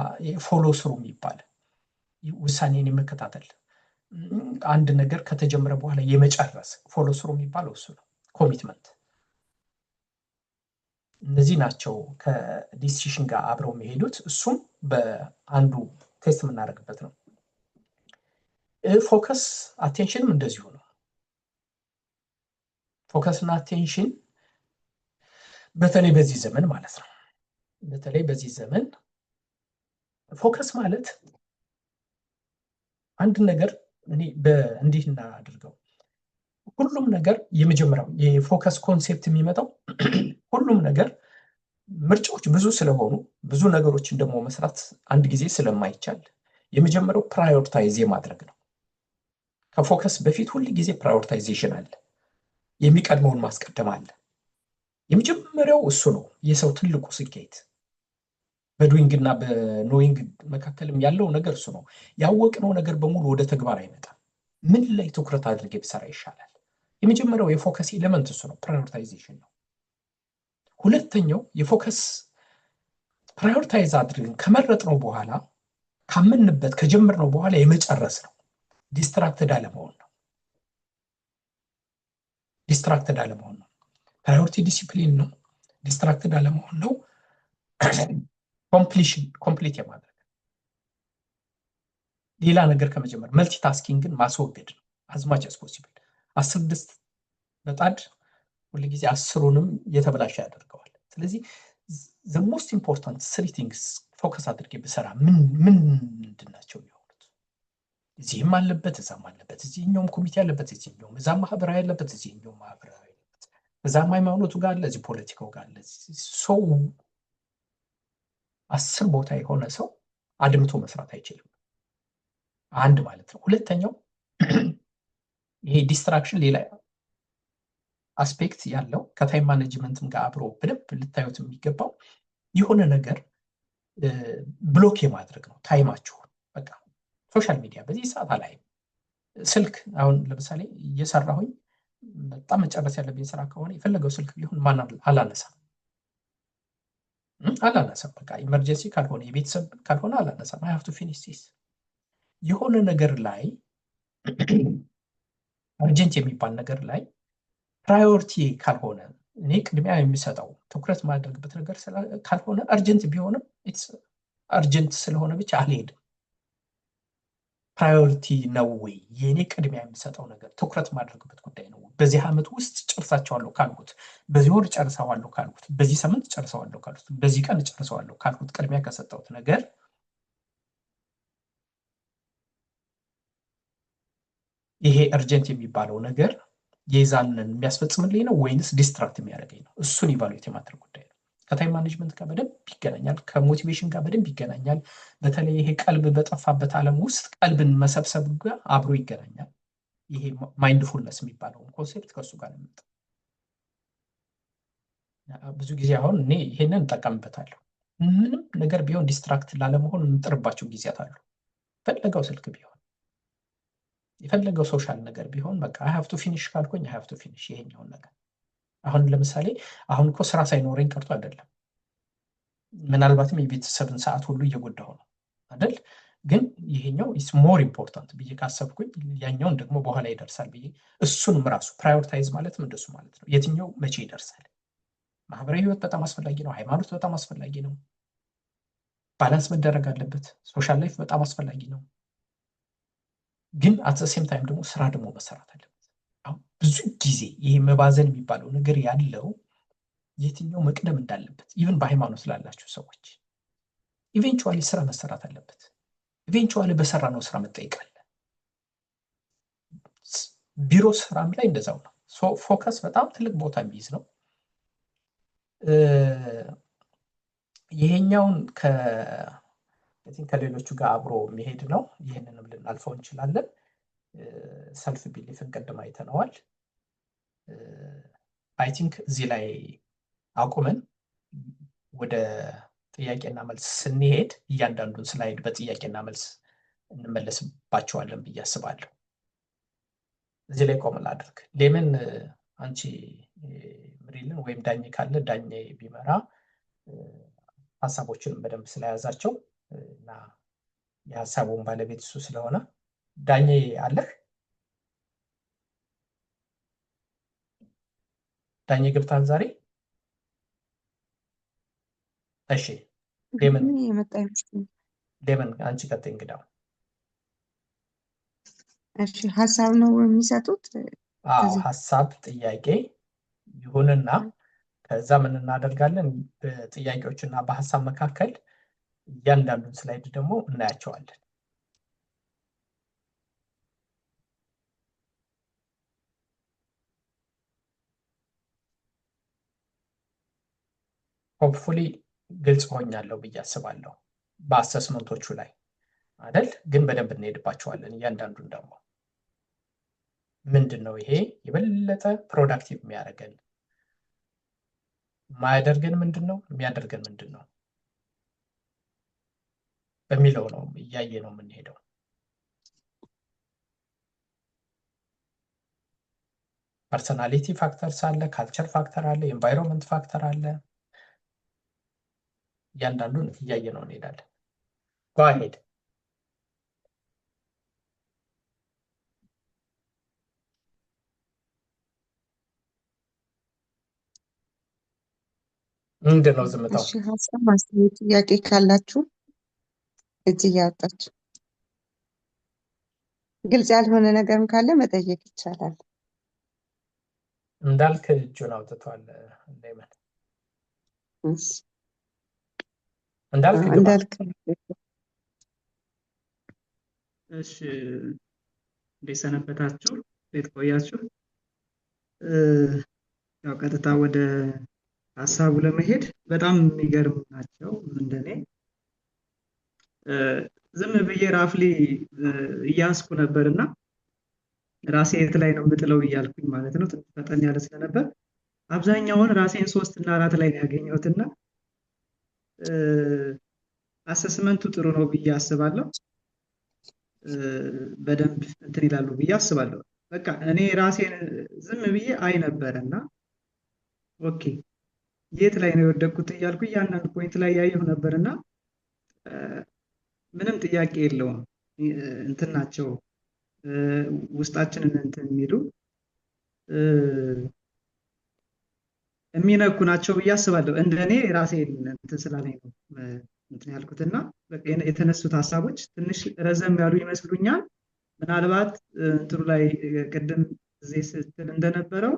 ፎሎ ስሩ የሚባል ውሳኔን የመከታተል አንድ ነገር ከተጀመረ በኋላ የመጨረስ ፎሎ ስሩ የሚባለው እሱ ነው። ኮሚትመንት። እነዚህ ናቸው ከዲሲሽን ጋር አብረው የሚሄዱት። እሱም በአንዱ ቴስት የምናደርግበት ነው። ፎከስ አቴንሽንም እንደዚሁ ነው። ፎከስ እና አቴንሽን በተለይ በዚህ ዘመን ማለት ነው። በተለይ በዚህ ዘመን ፎከስ ማለት አንድ ነገር እንዲህ እናድርገው። ሁሉም ነገር የመጀመሪያው የፎከስ ኮንሴፕት የሚመጣው ሁሉም ነገር ምርጫዎች ብዙ ስለሆኑ ብዙ ነገሮችን ደግሞ መስራት አንድ ጊዜ ስለማይቻል የመጀመሪያው ፕራዮሪታይዝ የማድረግ ነው። ከፎከስ በፊት ሁሉ ጊዜ ፕራዮሪታይዜሽን አለ፣ የሚቀድመውን ማስቀደም አለ። የመጀመሪያው እሱ ነው የሰው ትልቁ ስኬት። በዱዊንግ እና በኖዊንግ መካከልም ያለው ነገር እሱ ነው። ያወቅነው ነገር በሙሉ ወደ ተግባር አይመጣም። ምን ላይ ትኩረት አድርጌ ብሰራ ይሻላል? የመጀመሪያው የፎከስ ኤሌመንት እሱ ነው፣ ፕራዮሪታይዜሽን ነው። ሁለተኛው የፎከስ ፕራዮሪታይዝ አድርገን ከመረጥነው በኋላ ካመንበት ከጀመርነው በኋላ የመጨረስ ነው። ዲስትራክትድ አለመሆን ነው። ዲስትራክትድ አለመሆን ነው። ፕራዮሪቲ ዲሲፕሊን ነው። ዲስትራክትድ አለመሆን ነው። ኮምፕሊት የማድረግ ሌላ ነገር ከመጀመር መልቲታስኪንግን ማስወገድ ነው። አዝማች አስ ፖሲብል 10 ድስት በጣድ ሁልጊዜ 10ሩንም የተበላሸ ያደርገዋል። ስለዚህ the most important 3 things ፎከስ አድርጌ ብሰራ ምንድን ናቸው የሚሆኑት? እዚህም አለበት፣ እዛም አለበት፣ እዚህኛውም ኮሚቴ አለበት፣ እዚህኛውም እዛም ማህበራዊ አለበት፣ እዚህኛውም ማህበራዊ አለበት፣ እዛም ሃይማኖቱ ጋር አለ፣ እዚህ ፖለቲካው ጋር አለ። ሰው 10 ቦታ የሆነ ሰው አድምቶ መስራት አይችልም። አንድ ማለት ነው። ሁለተኛው ይሄ ዲስትራክሽን ሌላ አስፔክት ያለው ከታይም ማኔጅመንትም ጋር አብሮ በደንብ ልታዩት የሚገባው የሆነ ነገር ብሎክ የማድረግ ነው። ታይማችሁን በቃ ሶሻል ሚዲያ በዚህ ሰዓት አላይም። ስልክ አሁን ለምሳሌ እየሰራሁኝ በጣም መጨረስ ያለብኝ ስራ ከሆነ የፈለገው ስልክ ቢሆን ማን አላነሳም። በቃ ኢመርጀንሲ ካልሆነ የቤተሰብ ካልሆነ አላነሳም። I have to finish this። የሆነ ነገር ላይ አርጀንት የሚባል ነገር ላይ ፕራዮሪቲ ካልሆነ እኔ ቅድሚያ የሚሰጠው ትኩረት ማድረግበት ነገር ካልሆነ አርጀንት ቢሆንም አርጀንት ስለሆነ ብቻ አልሄድም። ፕራዮሪቲ ነው ወይ የኔ ቅድሚያ የሚሰጠው ነገር ትኩረት ማድረግበት ጉዳይ ነው። በዚህ ዓመት ውስጥ ጨርሳቸዋለሁ ካልኩት፣ በዚህ ወር ጨርሰዋለሁ ካልኩት፣ በዚህ ሳምንት ጨርሰዋለሁ ካልኩት፣ በዚህ ቀን ጨርሰዋለሁ ካልኩት ቅድሚያ ከሰጠሁት ነገር ይሄ አርጀንት የሚባለው ነገር የዛንን የሚያስፈጽምልኝ ነው ወይንስ ዲስትራክት የሚያደርገኝ ነው? እሱን ኢቫሉዌት የማድረግ ጉዳይ ነው። ከታይም ማኔጅመንት ጋር በደንብ ይገናኛል። ከሞቲቬሽን ጋር በደንብ ይገናኛል። በተለይ ይሄ ቀልብ በጠፋበት ዓለም ውስጥ ቀልብን መሰብሰብ ጋር አብሮ ይገናኛል። ይሄ ማይንድፉልነስ የሚባለው ኮንሴፕት ከሱ ጋር ነው። ብዙ ጊዜ አሁን እኔ ይሄንን እንጠቀምበታለሁ። ምንም ነገር ቢሆን ዲስትራክት ላለመሆን እንጥርባቸው ጊዜያት አሉ። የፈለገው ስልክ ቢሆን የፈለገው ሶሻል ነገር ቢሆን በቃ I have to finish ካልኩኝ I have to finish ይሄኛውን ነገር። አሁን ለምሳሌ አሁን እኮ ስራ ሳይኖረኝ ቀርቶ አይደለም፣ ምናልባትም የቤተሰብን ሰዓት ሁሉ እየጎዳሁ ነው አይደል? ግን ይሄኛው is more important ብዬ ካሰብኩኝ ያኛውን ደግሞ በኋላ ይደርሳል ብዬ እሱንም ራሱ ፕራዮሪታይዝ ማለትም እንደሱ ማለት ነው። የትኛው መቼ ይደርሳል? ማህበራዊ ህይወት በጣም አስፈላጊ ነው። ሃይማኖት በጣም አስፈላጊ ነው። ባላንስ መደረግ አለበት። ሶሻል ላይፍ በጣም አስፈላጊ ነው። ግን አት ሴም ታይም ደግሞ ስራ ደግሞ መሰራት አለበት። አሁን ብዙ ጊዜ ይሄ መባዘን የሚባለው ነገር ያለው የትኛው መቅደም እንዳለበት ኢቭን በሃይማኖት ላላችሁ ሰዎች ኢቬንቹዋሊ ስራ መሰራት አለበት። ኢቬንቹዋሊ በሰራ ነው ስራ መጠየቅ አለ። ቢሮ ስራም ላይ እንደዛው ነው። ፎከስ በጣም ትልቅ ቦታ የሚይዝ ነው። ይሄኛውን ከሌሎቹ ጋር አብሮ የሚሄድ ነው። ይህንንም ልናልፈው እንችላለን። ሰልፍ ቢሊፍን ቀደም አይተነዋል። አይ ቲንክ እዚህ ላይ አቁመን ወደ ጥያቄና መልስ ስንሄድ እያንዳንዱን ስላይድ በጥያቄና መልስ እንመለስባቸዋለን ብዬ አስባለሁ። እዚህ ላይ ቆም ላድርግ። ሌምን አንቺ ምሪልን ወይም ዳኝ ካለ ዳኝ ቢመራ ሀሳቦችንም በደንብ ስለያዛቸው እና የሀሳቡን ባለቤት እሱ ስለሆነ ዳኜ አለህ? ዳኜ ገብታል ዛሬ? እሺ ሌመን የመጣ ይመስለኛል። ሌመን አንቺ ቀጥይ እንግዳው። እሺ ሀሳብ ነው የሚሰጡት? እዚህ ሀሳብ ጥያቄ ይሁንና ከዛ ምን እናደርጋለን? በጥያቄዎችና በሀሳብ መካከል እያንዳንዱን ስላይድ ደግሞ እናያቸዋለን። ሆፕፉሊ ግልጽ ሆኛለሁ ብዬ አስባለሁ በአሰስመንቶቹ ላይ አይደል? ግን በደንብ እንሄድባቸዋለን። እያንዳንዱን ደግሞ ምንድን ነው ይሄ የበለጠ ፕሮዳክቲቭ የሚያደርገን ማያደርገን ምንድን ነው የሚያደርገን ምንድን ነው በሚለው ነው እያየ ነው የምንሄደው። ፐርሰናሊቲ ፋክተርስ አለ፣ ካልቸር ፋክተር አለ፣ ኤንቫይሮንመንት ፋክተር አለ። እያንዳንዱን እያየ ነው እንሄዳለን። ጎ አሄድ። ምንድን ነው ዝምታው? እሺ ሀሳብ ማስተያየት ጥያቄ ካላችሁ እጅ እያወጣችሁ ግልጽ ያልሆነ ነገርም ካለ መጠየቅ ይቻላል። እንዳልክ እጁን አውጥቷል። ሌመን እሺ እንዳልክ ግባ። እንዳልክ እሺ እንዴት ሰነበታችሁ? እንዴት ቆያችሁ? ያው ቀጥታ ወደ ሀሳቡ ለመሄድ በጣም የሚገርም ናቸው። እንደኔ ዝም ብዬ ራፍሊ እያስኩ ነበርና ራሴ የት ላይ ነው የምጥለው እያልኩኝ ማለት ነው። ትንሽ ፈጠን ያለ ስለነበር አብዛኛውን ራሴን 3 እና 4 ላይ ነው ያገኘሁትና አሰስመንቱ ጥሩ ነው ብዬ አስባለሁ። በደንብ እንትን ይላሉ ብዬ አስባለሁ። በቃ እኔ ራሴን ዝም ብዬ አይ ነበርና ኦኬ የት ላይ ነው የወደቅኩት እያልኩ እያንዳንዱ ፖይንት ላይ ያየሁ ነበርና ምንም ጥያቄ የለውም እንትን ናቸው ውስጣችንን እንትን የሚሉ የሚነኩ ናቸው ብዬ አስባለሁ። እንደኔ ራሴን እንትን ስላለኝ ነው እንትን ያልኩትና በቃ የተነሱት ሀሳቦች ትንሽ ረዘም ያሉ ይመስሉኛል። ምናልባት እንትሩ ላይ ቅድም እዚህ ስትል እንደነበረው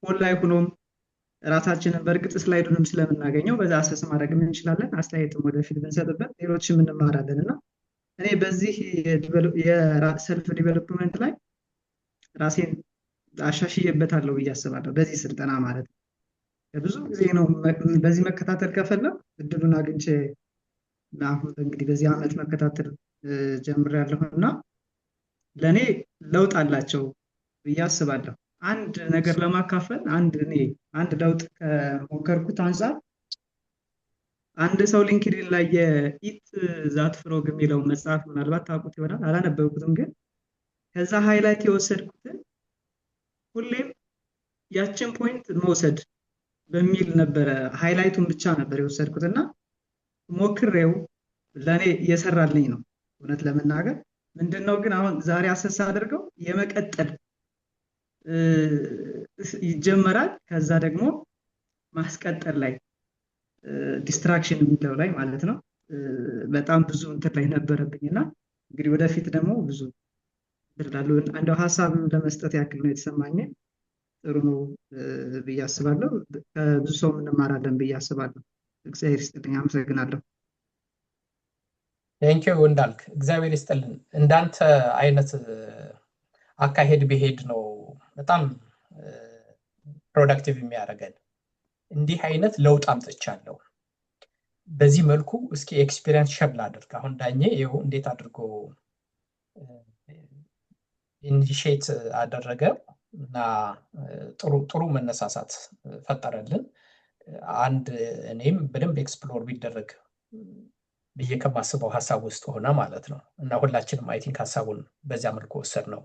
ሆል ላይ ሆኖም ራሳችንን በእርግጥ ስላይዱንም ስለምናገኘው በዛ አሰስ ማድረግ እንችላለን። አስተያየትም ወደፊት ብንሰጥበት ሌሎችም እንማራለን እና እኔ በዚህ የሰልፍ ዲቨሎፕመንት ላይ ራሴን አሻሽዬበታለሁ ብዬ አስባለሁ። በዚህ ስልጠና ማለት ነው። ብዙ ጊዜ ነው በዚህ መከታተል ከፈለው እድሉን አግኝቼ አሁን እንግዲህ በዚህ ዓመት መከታተል ጀምሬያለሁና ለኔ ለውጥ አላቸው ብዬ አስባለሁ። አንድ ነገር ለማካፈል አንድ ለውጥ ከሞከርኩት አንፃር አንድ ሰው ሊንክድኢን ላይ የኢት ዛት ፍሮግ የሚለው መጽሐፍ ምናልባት ታውቁት ይሆናል፣ አላነበብኩትም። ግን ከዛ ሃይላይት የወሰድኩትን ሁሌም ያችን ፖይንት መውሰድ በሚል ነበረ፣ ሃይላይቱን ብቻ ነበር የወሰድኩትና ሞክሬው ለኔ እየሰራልኝ ነው። እውነት ለመናገር ምንድነው ግን አሁን ዛሬ አሰሳ አድርገው የመቀጠል ይጀመራል። ከዛ ደግሞ ማስቀጠል ላይ ዲስትራክሽን የሚለው ላይ ማለት ነው በጣም ብዙ እንትን ላይ ነበረብኝና እንግዲህ ወደፊት ደግሞ ብዙ እላለሁ። እንደው ሀሳብ ለመስጠት ያክል ነው የተሰማኝ። ጥሩ ነው ብዬ አስባለሁ። ብዙ ሰው እንማራለን ብዬ አስባለሁ። እግዚአብሔር ይስጥልኝ። አመሰግናለሁ። ቴንኪው እንዳልክ፣ እግዚአብሔር ይስጥልን። እንዳንተ አይነት አካሄድ ቢሄድ ነው በጣም ፕሮዳክቲቭ የሚያደርገን። እንዲህ አይነት ለውጥ አምጥቻለሁ፣ በዚህ መልኩ እስኪ ኤክስፒሪየንስ ሸር ላድርግ። አሁን ዳኜ ይኸው እንዴት አድርጎ ኢኒሺየት አደረገ እና ጥሩ መነሳሳት ፈጠረልን። አንድ እኔም በደንብ ኤክስፕሎር ቢደረግ ብዬ ከማስበው ሀሳብ ውስጥ ሆነ ማለት ነው እና ሁላችንም አይ ቲንክ ሀሳቡን በዚያ መልኩ ወሰድ ነው።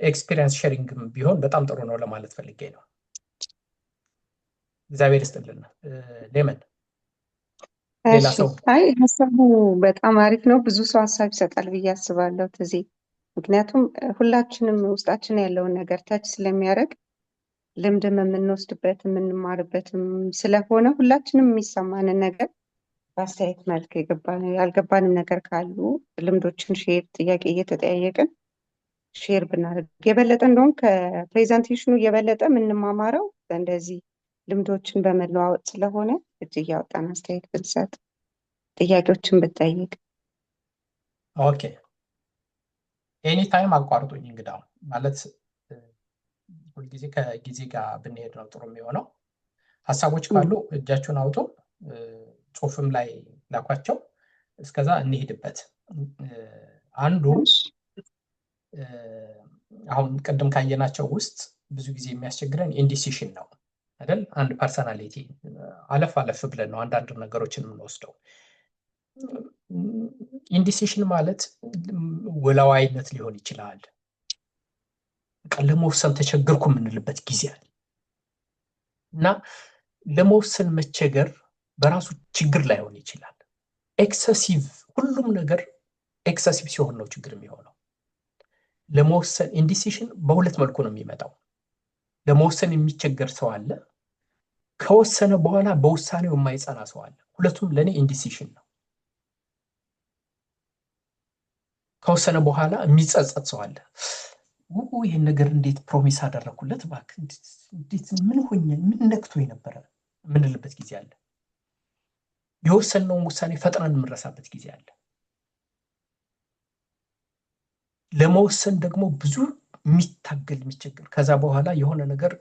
ኤክስፒሪየንስ ሼሪንግ ቢሆን በጣም ጥሩ ነው ለማለት ፈልጌ ነው። እግዚአብሔር ይስጥልን። ሌመን ሌላ እሺ ሰው አይ ሀሳቡ በጣም አሪፍ ነው። ብዙ ሰው ሀሳብ ይሰጣል ብዬ አስባለሁ ትዜ። ምክንያቱም ሁላችንም ውስጣችን ያለውን ነገር ታች ስለሚያደርግ ልምድም የምንወስድበት የምንማርበትም ስለሆነ ሁላችንም የሚሰማንን ነገር በአስተያየት መልክ ያልገባንም ነገር ካሉ ልምዶችን ሼር ጥያቄ እየተጠያየቅን ሼር ብናደርግ የበለጠ እንደውም ከፕሬዘንቴሽኑ የበለጠ የምንማማረው እንደዚህ ልምዶችን በመለዋወጥ ስለሆነ እጅ እያወጣን አስተያየት ብንሰጥ ጥያቄዎችን ብጠይቅ። ኦኬ ኤኒ ታይም አቋርጡኝ። እንግዳው ማለት ሁልጊዜ ከጊዜ ጋር ብንሄድ ነው ጥሩ የሚሆነው። ሀሳቦች ካሉ እጃችሁን አውጡ፣ ጽሁፍም ላይ ላኳቸው። እስከዛ እንሄድበት። አንዱ አሁን ቅድም ካየናቸው ውስጥ ብዙ ጊዜ የሚያስቸግረን ኢንዲሲሽን ነው አይደል? አንድ ፐርሰናሊቲ አለፍ አለፍ ብለን ነው አንዳንድ ነገሮችን የምንወስደው። ኢንዲሲሽን ማለት ወላዋይነት ሊሆን ይችላል። ለመወሰን ተቸገርኩ የምንልበት ጊዜ አለ እና ለመወሰን መቸገር በራሱ ችግር ላይሆን ይችላል። ኤክሰሲቭ ሁሉም ነገር ኤክሰሲቭ ሲሆን ነው ችግር የሚሆነው። ለመወሰን ኢንዲሲሽን በሁለት መልኩ ነው የሚመጣው። ለመወሰን የሚቸገር ሰው አለ፣ ከወሰነ በኋላ በውሳኔው የማይጸና ሰው አለ። ሁለቱም ለኔ ኢንዲሲሽን ነው። ከወሰነ በኋላ የሚጸጸት ሰው አለ። ይሄን ነገር እንዴት ፕሮሚስ አደረኩለት እባክህ፣ እንዴት ምን ሆኜ ምን ነክቶኝ ነበረ የምንልበት ጊዜ አለ። የወሰነውን ውሳኔ ፈጥነን የምንረሳበት ጊዜ አለ። ለመወሰን ደግሞ ብዙ የሚታገል የሚቸገር ከዛ በኋላ የሆነ ነገር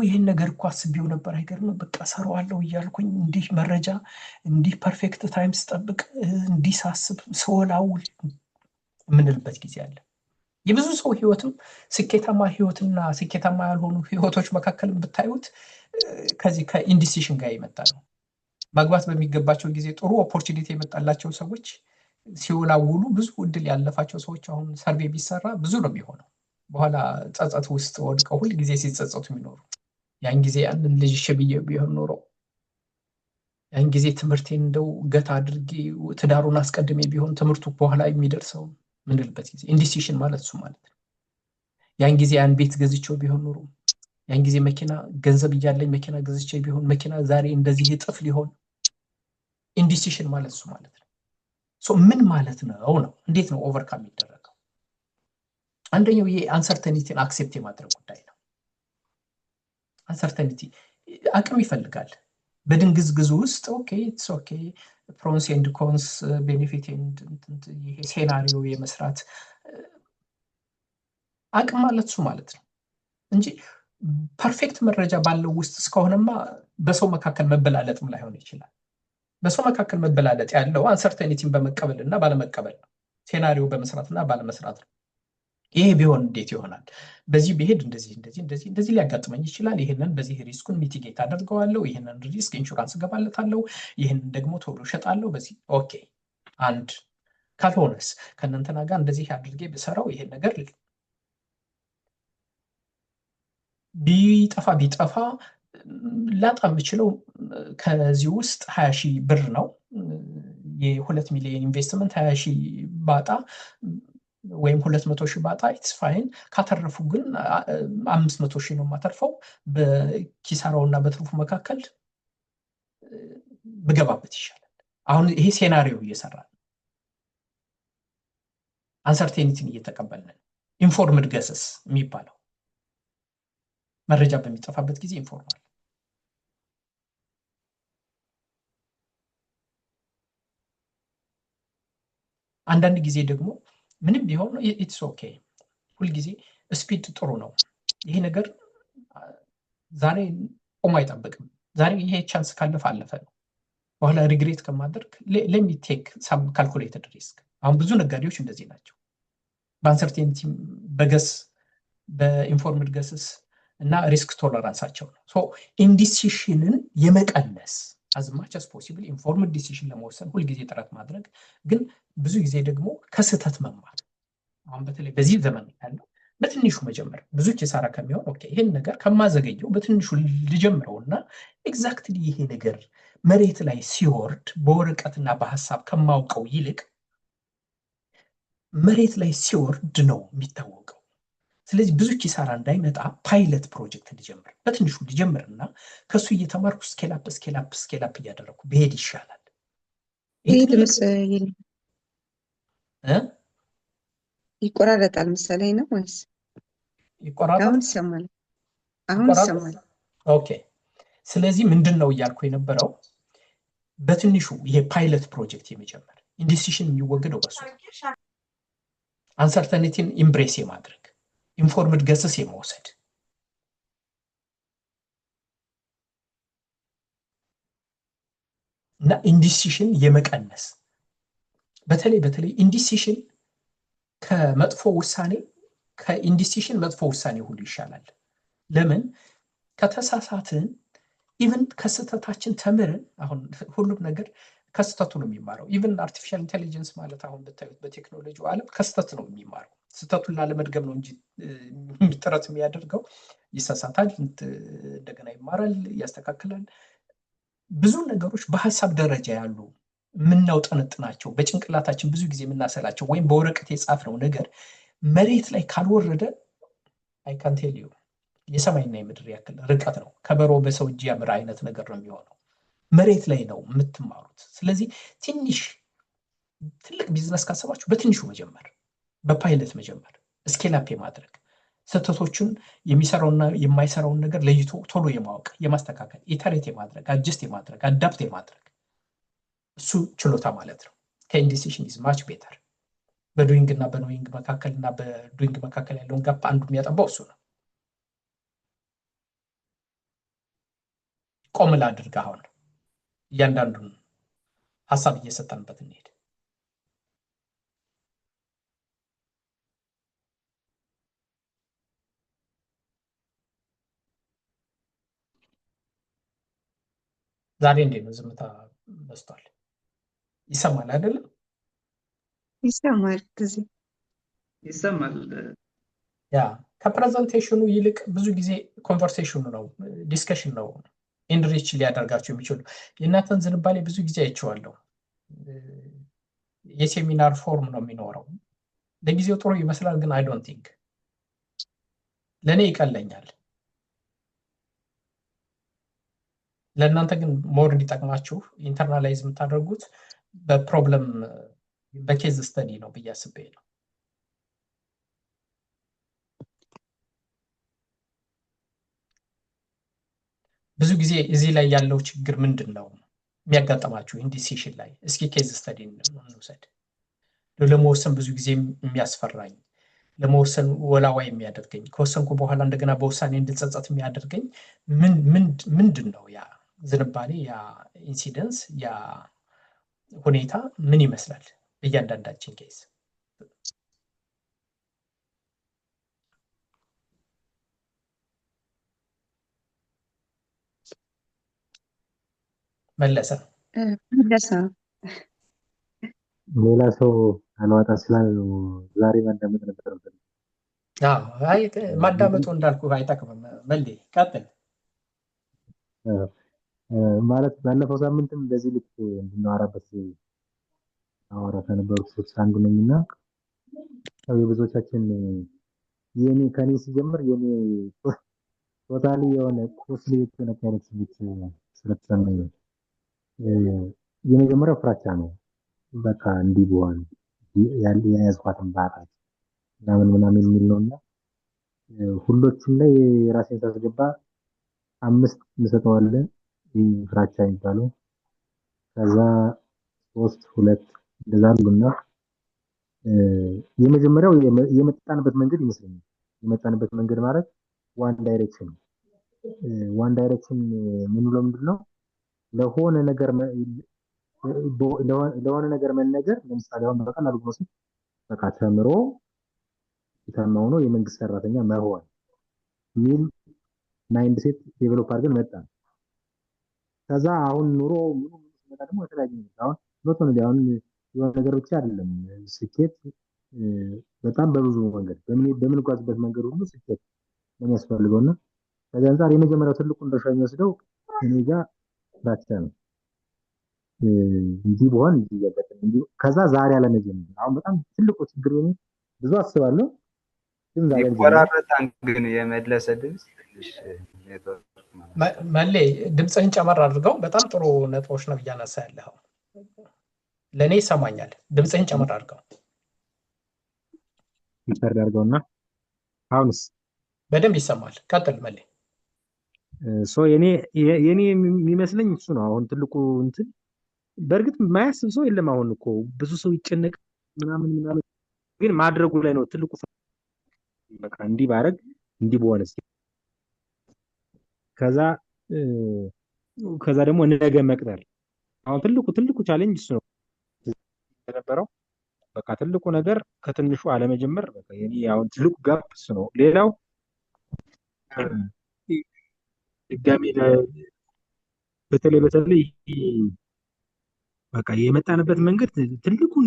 ይሄን ነገር እኮ አስቤው ነበር አይገርም በቃ ሰራዋለሁ እያልኩኝ እንዲህ መረጃ እንዲህ ፐርፌክት ታይም ስጠብቅ እንዲህ ሳስብ ስወላውል የምንልበት ጊዜ አለ። የብዙ ሰው ህይወትም ስኬታማ ህይወትና ስኬታማ ያልሆኑ ህይወቶች መካከል ብታዩት ከዚህ ከኢንዲሲሽን ጋር የመጣ ነው። ማግባት በሚገባቸው ጊዜ ጥሩ ኦፖርቹኒቲ የመጣላቸው ሰዎች ሲወላውሉ ብዙ እድል ያለፋቸው ሰዎች አሁን ሰርቬይ ቢሰራ ብዙ ነው የሚሆነው። በኋላ ጸጸት ውስጥ ወድቀው ሁል ጊዜ ሲጸጸቱ የሚኖሩ ያን ጊዜ ያንን ልጅ ሽብዬ ቢሆን ኖሮ ያን ጊዜ ትምህርቴን እንደው ገታ አድርጌ ትዳሩን አስቀድሜ ቢሆን ትምህርቱ በኋላ የሚደርሰው ምንልበት ጊዜ ኢንዲሲሽን ማለት እሱ ማለት ነው። ያን ጊዜ ያን ቤት ገዝቼው ቢሆን ኖሮ ያን ጊዜ መኪና ገንዘብ እያለኝ መኪና ገዝቼ ቢሆን መኪና ዛሬ እንደዚህ እጥፍ ሊሆን ኢንዲሲሽን ማለት እሱ ማለት ነው። ምን ማለት ነው ነው እንዴት ነው ኦቨርካም የሚደረገው? አንደኛው ይሄ አንሰርተኒቲን አክሴፕት የማድረግ ጉዳይ ነው። አንሰርተኒቲ አቅም ይፈልጋል። በድንግዝግዝ ውስጥ ኦኬ ኢትስ ኦኬ ፕሮንስ ኤንድ ኮንስ ቤኔፊት ኤንድ ይሄ ሴናሪዮ የመስራት አቅም ማለት እሱ ማለት ነው እንጂ ፐርፌክት መረጃ ባለው ውስጥ እስከሆነማ በሰው መካከል መበላለጥም ላይሆን ይችላል። በሰው መካከል መበላለጥ ያለው አንሰርተኒቲን በመቀበልና ባለመቀበል ነው። ሴናሪዮ በመስራትና ባለመስራት ነው። ይሄ ቢሆን እንዴት ይሆናል? በዚህ ቢሄድ እንደዚህ ሊያጋጥመኝ ይችላል። ይሄንን በዚህ ሪስኩን ሚቲጌት አደርገዋለሁ። ይሄንን ሪስክ ኢንሹራንስ ገባለታለሁ። ይሄንን ደግሞ ቶሎ ሸጣለሁ። በዚህ ኦኬ አንድ ካልሆነስ ከእናንተና ጋር እንደዚህ አድርጌ ብሰራው ይሄን ነገር ቢጠፋ ላጣ የምችለው ከዚህ ውስጥ 20,000 ብር ነው። የ2 ሚሊዮን ኢንቨስትመንት 20,000 ባጣ ወይም 200,000 ባጣ ኢትስ ፋይን። ካተረፉ ግን 500,000 ነው የማተርፈው። በኪሳራውና በትርፉ መካከል ብገባበት ይሻላል። አሁን ይሄ ሴናሪዮ እየሰራ ነው። አንሰርቴኒቲን እየተቀበልን ኢንፎርምድ ገሰስ የሚባለው መረጃ በሚጠፋበት ጊዜ ኢንፎርማል አንዳንድ ጊዜ ደግሞ ምንም ቢሆን ኢትስ ኦኬ። ሁል ጊዜ ስፒድ ጥሩ ነው። ይሄ ነገር ዛሬ ቆሞ አይጠብቅም። ዛሬ ይሄ ቻንስ ካለፈ አለፈ ነው። በኋላ ሪግሬት ከማድረግ ሌት ሚ ቴክ ሳም ካልኩሌትድ ሪስክ። አሁን ብዙ ነጋዴዎች እንደዚህ ናቸው። በአንሰርቴኒቲ በገስ በኢንፎርምድ ገስስ እና ሪስክ ቶለራንሳቸው ነው። ኢንዲሲሽንን የመቀነስ as much as possible ኢንፎርምድ ዲሲሽን ለመወሰን ሁልጊዜ ጥረት ማድረግ፣ ግን ብዙ ጊዜ ደግሞ ከስህተት መማር። አሁን በተለይ በዚህ ዘመን ያለው በትንሹ መጀመር ብዙ ኪሳራ ከሚሆን ኦኬ ይሄን ነገር ከማዘገየው በትንሹ ልጀምረውና ኤግዛክትሊ ይሄ ነገር መሬት ላይ ሲወርድ በወረቀትና በሐሳብ ከማውቀው ይልቅ መሬት ላይ ሲወርድ ነው የሚታወቀው። ስለዚህ ብዙ ኪሳራ እንዳይመጣ ፓይለት ፕሮጀክት ልጀምር፣ በትንሹ ልጀምርና ከሱ እየተማርኩ ስኬላፕ እያደረኩ ብሄድ ይሻላል። ይህ ድምፅ ይቆራረጣል መሰለኝ ነው ወይስ? ይቆራረጣል? አሁን ይሰማል። አሁን ይሰማል። ኦኬ። ስለዚህ ምንድን ነው እያልኩ የነበረው በትንሹ ይሄ ፓይለት ፕሮጀክት የመጀመር ኢንዲሲሽን የሚወገደው በሱ አንሰርተኒቲን ኢምብሬስ የማድረግ ኢንፎርምድ ገስስ የመውሰድ እና ኢንዲሲሽን የመቀነስ በተለይ ኢንዲሲሽን ከመጥፎ ውሳኔ ከኢንዲሲሽን መጥፎ ውሳኔ ሁሉ ይሻላል። ለምን? ከተሳሳትን ኢቭን ከስተታችን ተምረን አሁን ሁሉም ነገር ከስተቱ ነው የሚማረው። ኢቭን አርቲፊሻል ኢንቴሊጀንስ ማለት አሁን ብታዩት በቴክኖሎጂው ዓለም ከስተት ነው የሚማረው። ስተቱን ላለመድገም ነው እንጂ ጥረት የሚያደርገው ይሳሳታል፣ እንደገና ይማራል፣ ያስተካክላል። ብዙ ነገሮች በሀሳብ ደረጃ ያሉ የምናውጠነጥናቸው በጭንቅላታችን ብዙ ጊዜ የምናሰላቸው ወይም በወረቀት የጻፍነው ነገር መሬት ላይ ካልወረደ አይካንቴልዩ የሰማይና የምድር ያክል ርቀት ነው። ከበሮ በሰው እጅ ያምር አይነት ነገር ነው የሚሆነው። መሬት ላይ ነው የምትማሩት። ስለዚህ ትልቅ ቢዝነስ ካሰባችሁ በትንሹ መጀመር፣ በፓይለት መጀመር፣ ስኬላፕ የማድረግ ስህተቶችን የሚሰራውና የማይሰራውን ነገር ለይቶ ቶሎ የማወቅ የማስተካከል፣ ኢተሬት የማድረግ፣ አጀስት የማድረግ፣ አዳፕት የማድረግ እሱ ችሎታ ማለት ነው። ከኢንዲሲሽን ኢዝ ማች ቤተር። በዱይንግ እና በኖይንግ መካከል እና በዱይንግ መካከል ያለውን ጋፕ አንዱ የሚያጠባው እሱ ነው። ቆም ላድርግ። አሁን እያንዳንዱን ሀሳብ እየሰጠንበት እንሄድ። ዛሬ እንዴት ነው? ዝምታ በስቷል። ይሰማል አይደለም? ይሰማል። ጊዜ ይሰማል። ያ ከፕሬዘንቴሽኑ ይልቅ ብዙ ጊዜ ኮንቨርሴሽኑ ነው፣ ዲስከሽን ነው ኢንሪች ሊያደርጋቸው የሚችሉ። የእናንተን ዝንባሌ ብዙ ጊዜ አይቼዋለሁ። የሴሚናር ፎርም ነው የሚኖረው። ለጊዜው ጥሩ ይመስላል፣ ግን አይ ዶንት ቲንክ ለእኔ ይቀለኛል። ለእናንተ ግን ሞር እንዲጠቅማችሁ ኢንተርናላይዝ የምታደርጉት በፕሮብለም በኬዝ ስተዲ ነው ብዬ አስቤ ነው። ብዙ ጊዜ እዚህ ላይ ያለው ችግር ምንድን ነው የሚያጋጥማችሁ ኢንዲሲሽን ላይ? እስኪ ኬዝ ስተዲ እንውሰድ። ለመወሰን ብዙ ጊዜ የሚያስፈራኝ፣ ለመወሰን ወላዋይ የሚያደርገኝ፣ ከወሰንኩ በኋላ እንደገና በውሳኔ እንድጸጸት የሚያደርገኝ ምንድን ነው? ያ ዝንባሌ፣ ያ ኢንሲደንስ፣ ያ ሁኔታ ምን ይመስላል በእያንዳንዳችን ኬዝ? መለሰ ሌላ ሰው አልዋጣ ስላለ ዛሬ ማዳመጥ ነበረብን። አይ ማዳመጡ እንዳልኩ አይጠቅምም። መሌ ቀጥል። ማለት ባለፈው ሳምንትም በዚህ ልክ እንድናወራበት አወራ ከነበሩት ሰዎች አንዱ ነኝና የብዙዎቻችን የኔ ከኔ ሲጀምር የኔ ቶታሊ የሆነ ኮስሊ የሆነ አይነት ስሜት ስለተሰማኝ የመጀመሪያው ፍራቻ ነው። በቃ እንዲህ በሆን የያዝኳትን ባጣት ምናምን የሚል ነውና ሁሎችም ላይ ራሴን ሳስገባ 5 እንሰጠዋለን ፍራቻ የሚባለው። ከዛ 3 2 እንደዛ አሉና የመጀመሪያው የመጣንበት መንገድ ይመስለኛል። የመጣንበት መንገድ ማለት ዋን ዳይሬክሽን ምን ብሎ ምንድነው ለሆነ ነገር መነገር። ለምሳሌ አሁን በቀላሉ ብንወስድ በቃ ተምሮ የተማው ነው የመንግስት ሰራተኛ መሆን ሚል ማይንድ ሴት ዴቨሎፕ አድርገን መጣን። ከዛ አሁን ኑሮ ምኑ ሲመጣ ደግሞ የተለያየ ነው። አሁን ኖት ነው አሁን የሆነ ነገር ብቻ አይደለም ስኬት በጣም በብዙ መንገድ በምንጓዝበት መንገድ ሁሉ ስኬት ነው የሚያስፈልገውና ከዚህ አንፃር የመጀመሪያው ትልቁን ድርሻ የሚወስደው እኔ ጋር ፍራቻ ነው። እንዲህ በሆን እንዲህ እያጋጠመኝ እንዲህ ከዛ ዛሬ አለመጀመር አሁን በጣም ትልቁ ችግር ነው። ብዙ አስባለሁ ግን ዛሬ አልጀመርም። ይቆራረጣል ግን የመለሰ ድምፅ ትንሽ ኔትወርክ መሌ ድምፅህን ጨመር አድርገው። በጣም ጥሩ ነጥቦች ነው እያነሳ ያለኸው። ለእኔ ይሰማኛል። ድምፅህን ጨመር አድርገው። ይፈርድ አድርገውና አሁንስ በደንብ ይሰማል። ቀጥል መሌ። የኔ የሚመስለኝ እሱ ነው። አሁን ትልቁ እንትን በእርግጥ የማያስብ ሰው የለም። አሁን እኮ ብዙ ሰው ይጨነቅ ምናምን ግን ማድረጉ ላይ ነው ትልቁ። በቃ እንዲህ ባረግ እንዲህ በሆነስ ከዛ ደግሞ ነገ መቅጠር። አሁን ትልቁ ቻሌንጅ እሱ ነው የነበረው። በቃ ትልቁ ነገር ከትንሹ አለመጀመር። በቃ የኔ አሁን ትልቁ ጋፕ እሱ ነው። ሌላው ድጋሚ በተለይ በቃ የመጣንበት መንገድ ትልቁን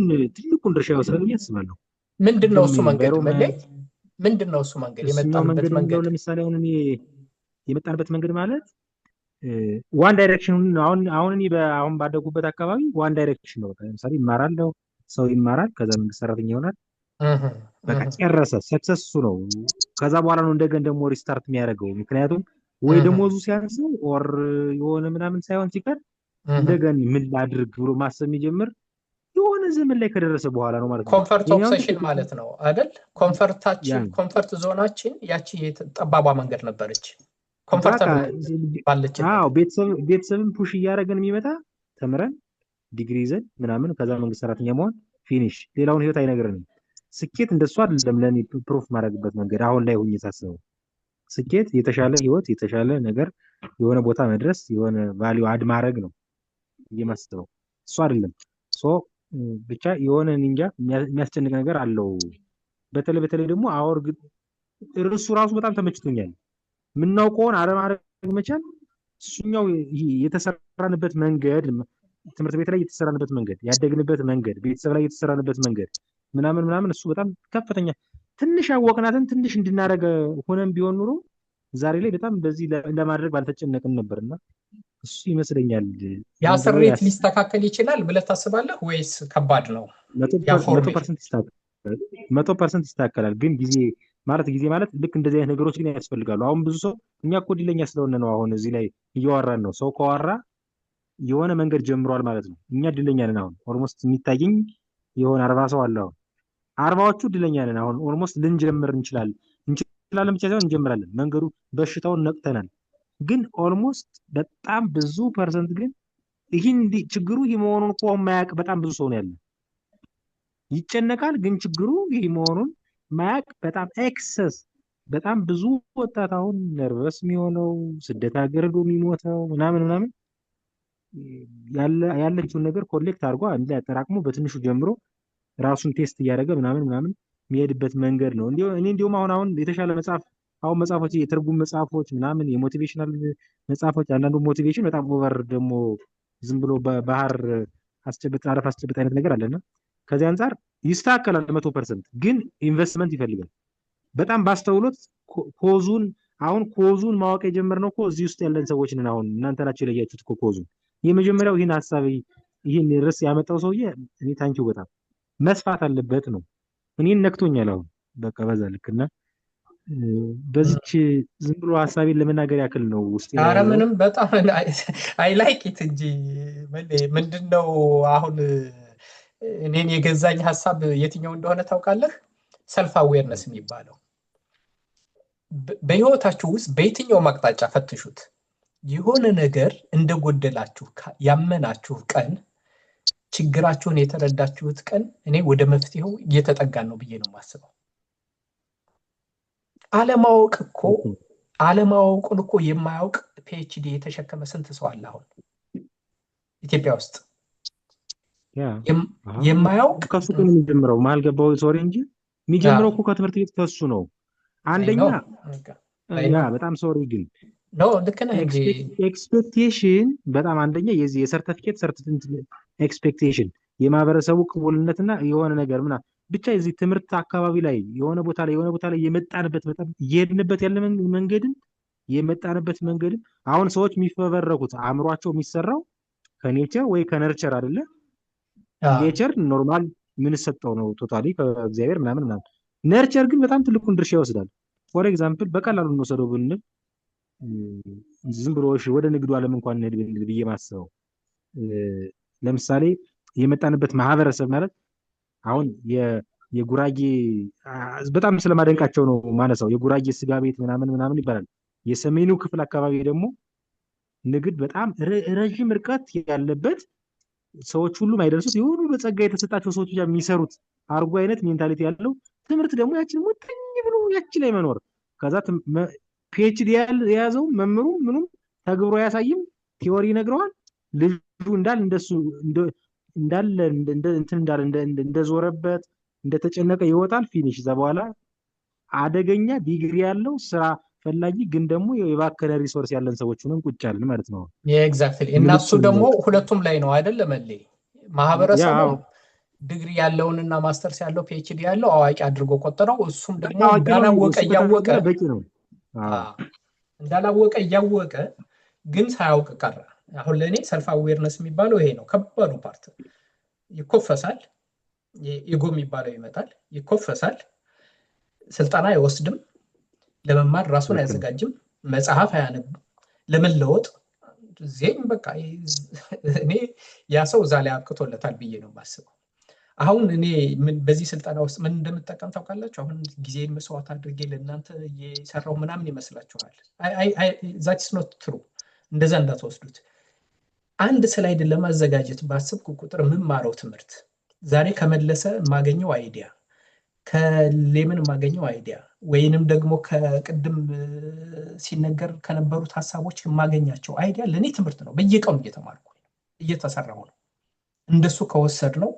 ድርሻ ይወስዳል ብዬ አስባለሁ። ምንድነው እሱ መንገድ መለይ? ምንድነው እሱ መንገድ? የመጣንበት መንገድ ለምሳሌ የመጣንበት መንገድ ማለት ዋን ዳይሬክሽን አሁን እኔ አሁን ባደጉበት አካባቢ ዋን ዳይሬክሽን ነው። ለምሳሌ ይማራለሁ፣ ሰው ይማራል፣ ከዛ መንግስት ሰራተኛ ይሆናል። በቃ ጨረሰ። ሰክሰስ ነው። ከዛ በኋላ ነው እንደገና ደግሞ ሪስታርት የሚያደርገው። ምክንያቱም ወይ ደሞዙ ሲያንሰው ኦር የሆነ ምናምን ሳይሆን ሲቀር እንደገና ምን ላድርግ ብሎ ማሰብ የሚጀምር የሆነ ዘመን ላይ ከደረሰ በኋላ ነው ማለት ነው። ኮምፈርት ኦብሰሽን ማለት ነው አይደል? ኮምፈርት ዞናችን ያቺ ጠባቧ መንገድ ነበረች። ኮምፈርት ባለች ቤተሰብን ፑሽ እያደረገን የሚመጣ ተምረን ዲግሪ ይዘን ምናምን ከዛ መንግስት ሰራተኛ መሆን ፊኒሽ፣ ሌላውን ህይወት አይነግረንም። ስኬት እንደሱ አይደለም። ለኔ ፕሩፍ ማድረግበት መንገድ አሁን ላይ ሆኜ ሳስበው ስኬት የተሻለ ህይወት፣ የተሻለ ነገር፣ የሆነ ቦታ መድረስ፣ የሆነ ቫልዩ አድ ማድረግ ነው የማስበው። እሱ አይደለም። ብቻ የሆነ እንጃ የሚያስጨንቅ ነገር አለው። በተለይ ደግሞ እርሱ ራሱ በጣም ተመችቶኛል። የምናውቀውን አለማድረግ መቻል። እሱኛው የተሰራንበት መንገድ፣ ትምህርት ቤት ላይ የተሰራንበት መንገድ፣ ያደግንበት መንገድ፣ ቤተሰብ ላይ የተሰራንበት መንገድ ምናምን እሱ በጣም ከፍተኛ ትንሽ ያወቅናትን ትንሽ እንድናደርግ ሆነን ቢሆን ኑሮ ዛሬ ላይ በጣም በዚህ ለማድረግ ባልተጨነቅን ነበርና እሱ ይመስለኛል። ያ ስሬት ሊስተካከል ይችላል ብለህ ታስባለህ ወይስ ከባድ ነው? 100% ይስተካከላል። ግን ጊዜ ማለት ልክ እንደዚህ አይነት ነገሮች ግን ያስፈልጋሉ። አሁን ብዙ ሰው እኛ እኮ እድለኛ ስለሆነ ነው አሁን እዚህ ላይ እያወራን ነው። ሰው ከዋራ የሆነ መንገድ ጀምሯል ማለት ነው። እኛ እድለኛ ነን። አሁን ኦልሞስት የሚታየኝ የሆነ 40 ሰው አለ። አሁን 40ዎቹ እድለኛ ነን። አሁን ኦልሞስት ልንጀምር እንችላለን ብቻ ሳይሆን እንጀምራለን። መንገዱ በሽታውን ነቅተናል። ግን ኦልሞስት በጣም ብዙ ፐርሰንት ግን ችግሩ ይህ መሆኑን እኮ የማያውቅ በጣም ብዙ ሰው ነው ያለ። ይጨነቃል፣ ግን ችግሩ ይህ መሆኑን ማያውቅ በጣም ኤክሰስ በጣም ብዙ ወጣት አሁን ነርቨስ የሚሆነው ስደት ሀገር ሄዶ የሚሞተው ምናምን ያለችውን ነገር ኮሌክት አድርጎ አንድ ላይ አጠራቅሞ በትንሹ ጀምሮ ራሱን ቴስት እያደረገ ምናምን የሚሄድበት መንገድ ነው። እኔ እንዲሁም አሁን የተሻለ መጽሐፎች፣ የትርጉም መጽሐፎች ምናምን፣ የሞቲቬሽናል መጽሐፎች፣ አንዳንዱ ሞቲቬሽን በጣም ኦቨር ደግሞ ዝም ብሎ ባህር አረፍ አስጨብጥ አይነት ነገር አለና ከዚህ አንጻር ይስተካከላል 100%። ግን ኢንቨስትመንት ይፈልጋል። በጣም ባስተውሎት ኮዙን ማወቅ የጀመርነው እኮ እዚህ ውስጥ ያለን ሰዎች ነን። አሁን እናንተ ናችሁ የለያችሁት እኮ ኮዙን። የመጀመሪያው ይህን ሀሳብ ይህን ርዕስ ያመጣው ሰውዬ እኔ ታንኪው በጣም መስፋት አለበት ነው። እኔን ነክቶኛል አሁን በቃ በዛ ልክና በዚች ዝም ብሎ ሀሳቤን ለመናገር ያክል ነው ውስጥ ኧረ ምንም በጣም አይ ላይክ ኢት እንጂ ምንድነው አሁን እኔን የገዛኝ ሀሳብ የትኛው እንደሆነ ታውቃለህ? ሰልፍ አዌርነስ የሚባለው በህይወታችሁ ውስጥ በየትኛው አቅጣጫ ፈትሹት። የሆነ ነገር እንደጎደላችሁ ያመናችሁ ቀን፣ ችግራችሁን የተረዳችሁት ቀን እኔ ወደ መፍትሄው እየተጠጋን ነው ብዬ ነው የማስበው። አለማወቁን እኮ የማያውቅ ፒኤችዲ የተሸከመ ስንት ሰው አለ አሁን ኢትዮጵያ ውስጥ? የማያውቅ ከሱ ነው የሚጀምረው። ማልገባው ሶሪ እንጂ የሚጀምረው እኮ ከትምህርት ቤት ከሱ ነው። አንደኛ በጣም ሶሪ ግን ልክ ነህ እንጂ ኤክስፔክቴሽን በጣም አንደኛ የሰርቲፊኬት ኤክስፔክቴሽን የማህበረሰቡ ቅቡልነትና የሆነ ነገር ብቻ የዚህ ትምህርት አካባቢ ላይ የሆነ ቦታ ላይ የመጣንበት በጣም እየሄድንበት ያለ መንገድን የመጣንበት መንገድን አሁን ሰዎች የሚፈበረኩት አእምሯቸው የሚሰራው ከኔቸር ወይ ከነርቸር አይደለ? ኔቸር ኖርማል ምን ሰጠው ነው ቶታሊ ከእግዚአብሔር ምናምን። ነርቸር ግን በጣም ትልቁን ድርሻ ይወስዳል። ፎር ኤግዛምፕል በቀላሉ እንወሰደው ብንል ዝም ብሎ ወደ ንግዱ ዓለም እንኳን እንሄድ ብንል ብዬ ማስበው ለምሳሌ የመጣንበት ማህበረሰብ ማለት አሁን የጉራጌ በጣም ስለማደንቃቸው ነው ማነሳው። የጉራጌ ስጋ ቤት ምናምን ይባላል። የሰሜኑ ክፍል አካባቢ ደግሞ ንግድ በጣም ረጅም ርቀት ያለበት ሰዎች ሁሉ ማይደርሱት የሆኑ በጸጋ የተሰጣቸው ሰዎች ብቻ የሚሰሩት አርጎ አይነት ሜንታሊቲ ያለው ትምህርት ደግሞ ያችን ሙጥኝ ብሎ ያች ላይ መኖር ከዛ ፒኤችዲ የያዘው መምሩ ምኑም ተግብሮ ያሳይም ቲዮሪ ይነግረዋል። ልጁ እንደሱ እንደዞረበት እንደተጨነቀ ይወጣል። ፊኒሽ እዛ በኋላ አደገኛ ዲግሪ ያለው ስራ ፈላጊ ግን ደግሞ የባከነ ሪሶርስ ያለን ሰዎች ሆነን ቁጭ ያለን ማለት ነው። ኤግዛክትሊ። እና እሱ ደግሞ ሁለቱም ላይ ነው አይደለም መሌ ማህበረሰቡ ዲግሪ ያለውንና ማስተርስ ያለው ፒኤችዲ ያለው አዋቂ አድርጎ ቆጠረው። እሱም ደግሞ እንዳላወቀ እያወቀ በቂ ነው። እንዳላወቀ እያወቀ ግን ሳያውቅ ቀረ። አሁን ለኔ ሰልፍ አዌርነስ የሚባለው ይሄ ነው ከባዱ ፓርት። ይኮፈሳል፣ ኢጎ የሚባለው ይመጣል፣ ይኮፈሳል፣ ስልጠና አይወስድም፣ ለመማር ራሱን አያዘጋጅም፣ መጽሐፍ አያነብም፣ ለመለወጥ ዜም በቃ እኔ ያ ሰው እዛ ላይ አብቅቶለታል ብዬ ነው የማስበው። አሁን እኔ በዚህ ስልጠና ውስጥ ምን እንደምጠቀም ታውቃላችሁ? አሁን ጊዜን መስዋዕት አድርጌ ለእናንተ እየሰራው ምናምን ይመስላችኋል? ዛትስ ኖት ትሩ። እንደዛ እንዳትወስዱት። አንድ ስላይድ ለማዘጋጀት ባስብኩ ቁጥር የምማረው ትምህርት ዛሬ ከመለሰ የማገኘው አይዲያ፣ ከሌምን የማገኘው አይዲያ ወይንም ደግሞ ከቅድም ሲነገር ከነበሩት ሀሳቦች የማገኛቸው አይዲያ ለእኔ ትምህርት ነው። በየቀኑ እየተማርኩ እየተሰራው ነው። እንደሱ ከወሰድ ነው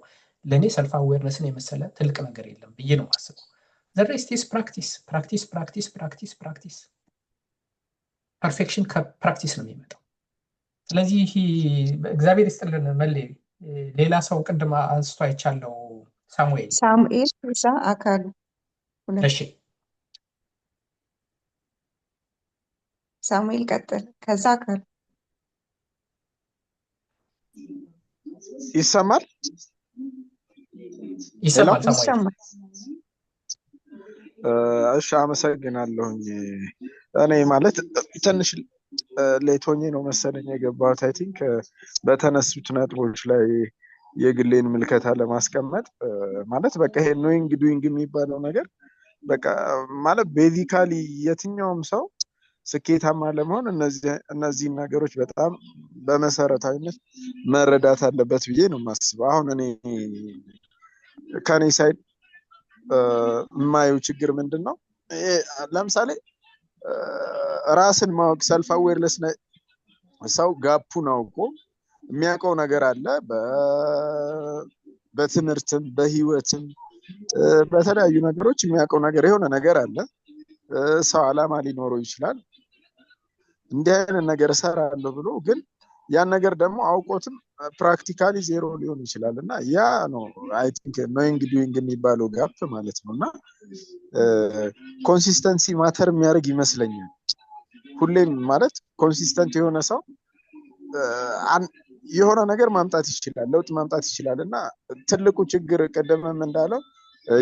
ለእኔ ሰልፍ አዌርነስን የመሰለ ትልቅ ነገር የለም ብዬ ነው የማስበው። ዘ ሬስት ኢዝ ፕራክቲስ ፕራክቲስ ፕራክቲስ ፕራክቲስ ፕራክቲስ። ፐርፌክሽን ከፕራክቲስ ነው የሚመጣው። ስለዚህ እግዚአብሔር ይስጥልን መሌ። ሌላ ሰው ቅድም አንስቶ አይቻለው ሳሙኤል እዛ አካሉ እሺ ሳሙኤል ቀጥል። ከዛ አካሉ ይሰማል? ይሰማል ሳሙኤል። ይሰማል። እሺ አመሰግናለሁኝ። እኔ ማለት ትንሽ ሌት ሆኜ ነው መሰለኝ የገባሁት። አይ ቲንክ በተነሱት ነጥቦች ላይ የግሌን ምልከታ ለማስቀመጥ ማለት በቃ ይሄ ኖዊንግ ዱዊንግ የሚባለው ነገር በቃ ማለት ቤዚካሊ የትኛውም ሰው ስኬታማ ለመሆን እነዚህን ነገሮች በጣም በመሰረታዊነት መረዳት አለበት ብዬ ነው የማስበው። አሁን እኔ ከኔ ሳይድ የማየው ችግር ምንድን ነው? ለምሳሌ ራስን ማወቅ ሰልፍ አዌርነስ ሰው ጋፑን አውቆ የሚያውቀው ነገር አለ። በትምህርትም በህይወትም በተለያዩ ነገሮች የሚያውቀው ነገር የሆነ ነገር አለ። ሰው አላማ ሊኖረው ይችላል። እንዲህ አይነት ነገር እሰራለሁ ብሎ ግን ያን ነገር ደግሞ አውቆትም ፕራክቲካሊ ዜሮ ሊሆን ይችላል እና ያ ነው አይ ቲንክ ኖዊንግ ዱዊንግ የሚባለው ጋፕ ማለት ነው። እና ኮንሲስተንሲ ማተር የሚያደርግ ይመስለኛል። ሁሌም ማለት ኮንሲስተንት የሆነ ሰው የሆነ ነገር ማምጣት ይችላል፣ ለውጥ ማምጣት ይችላል። እና ትልቁ ችግር ቀደምም እንዳለው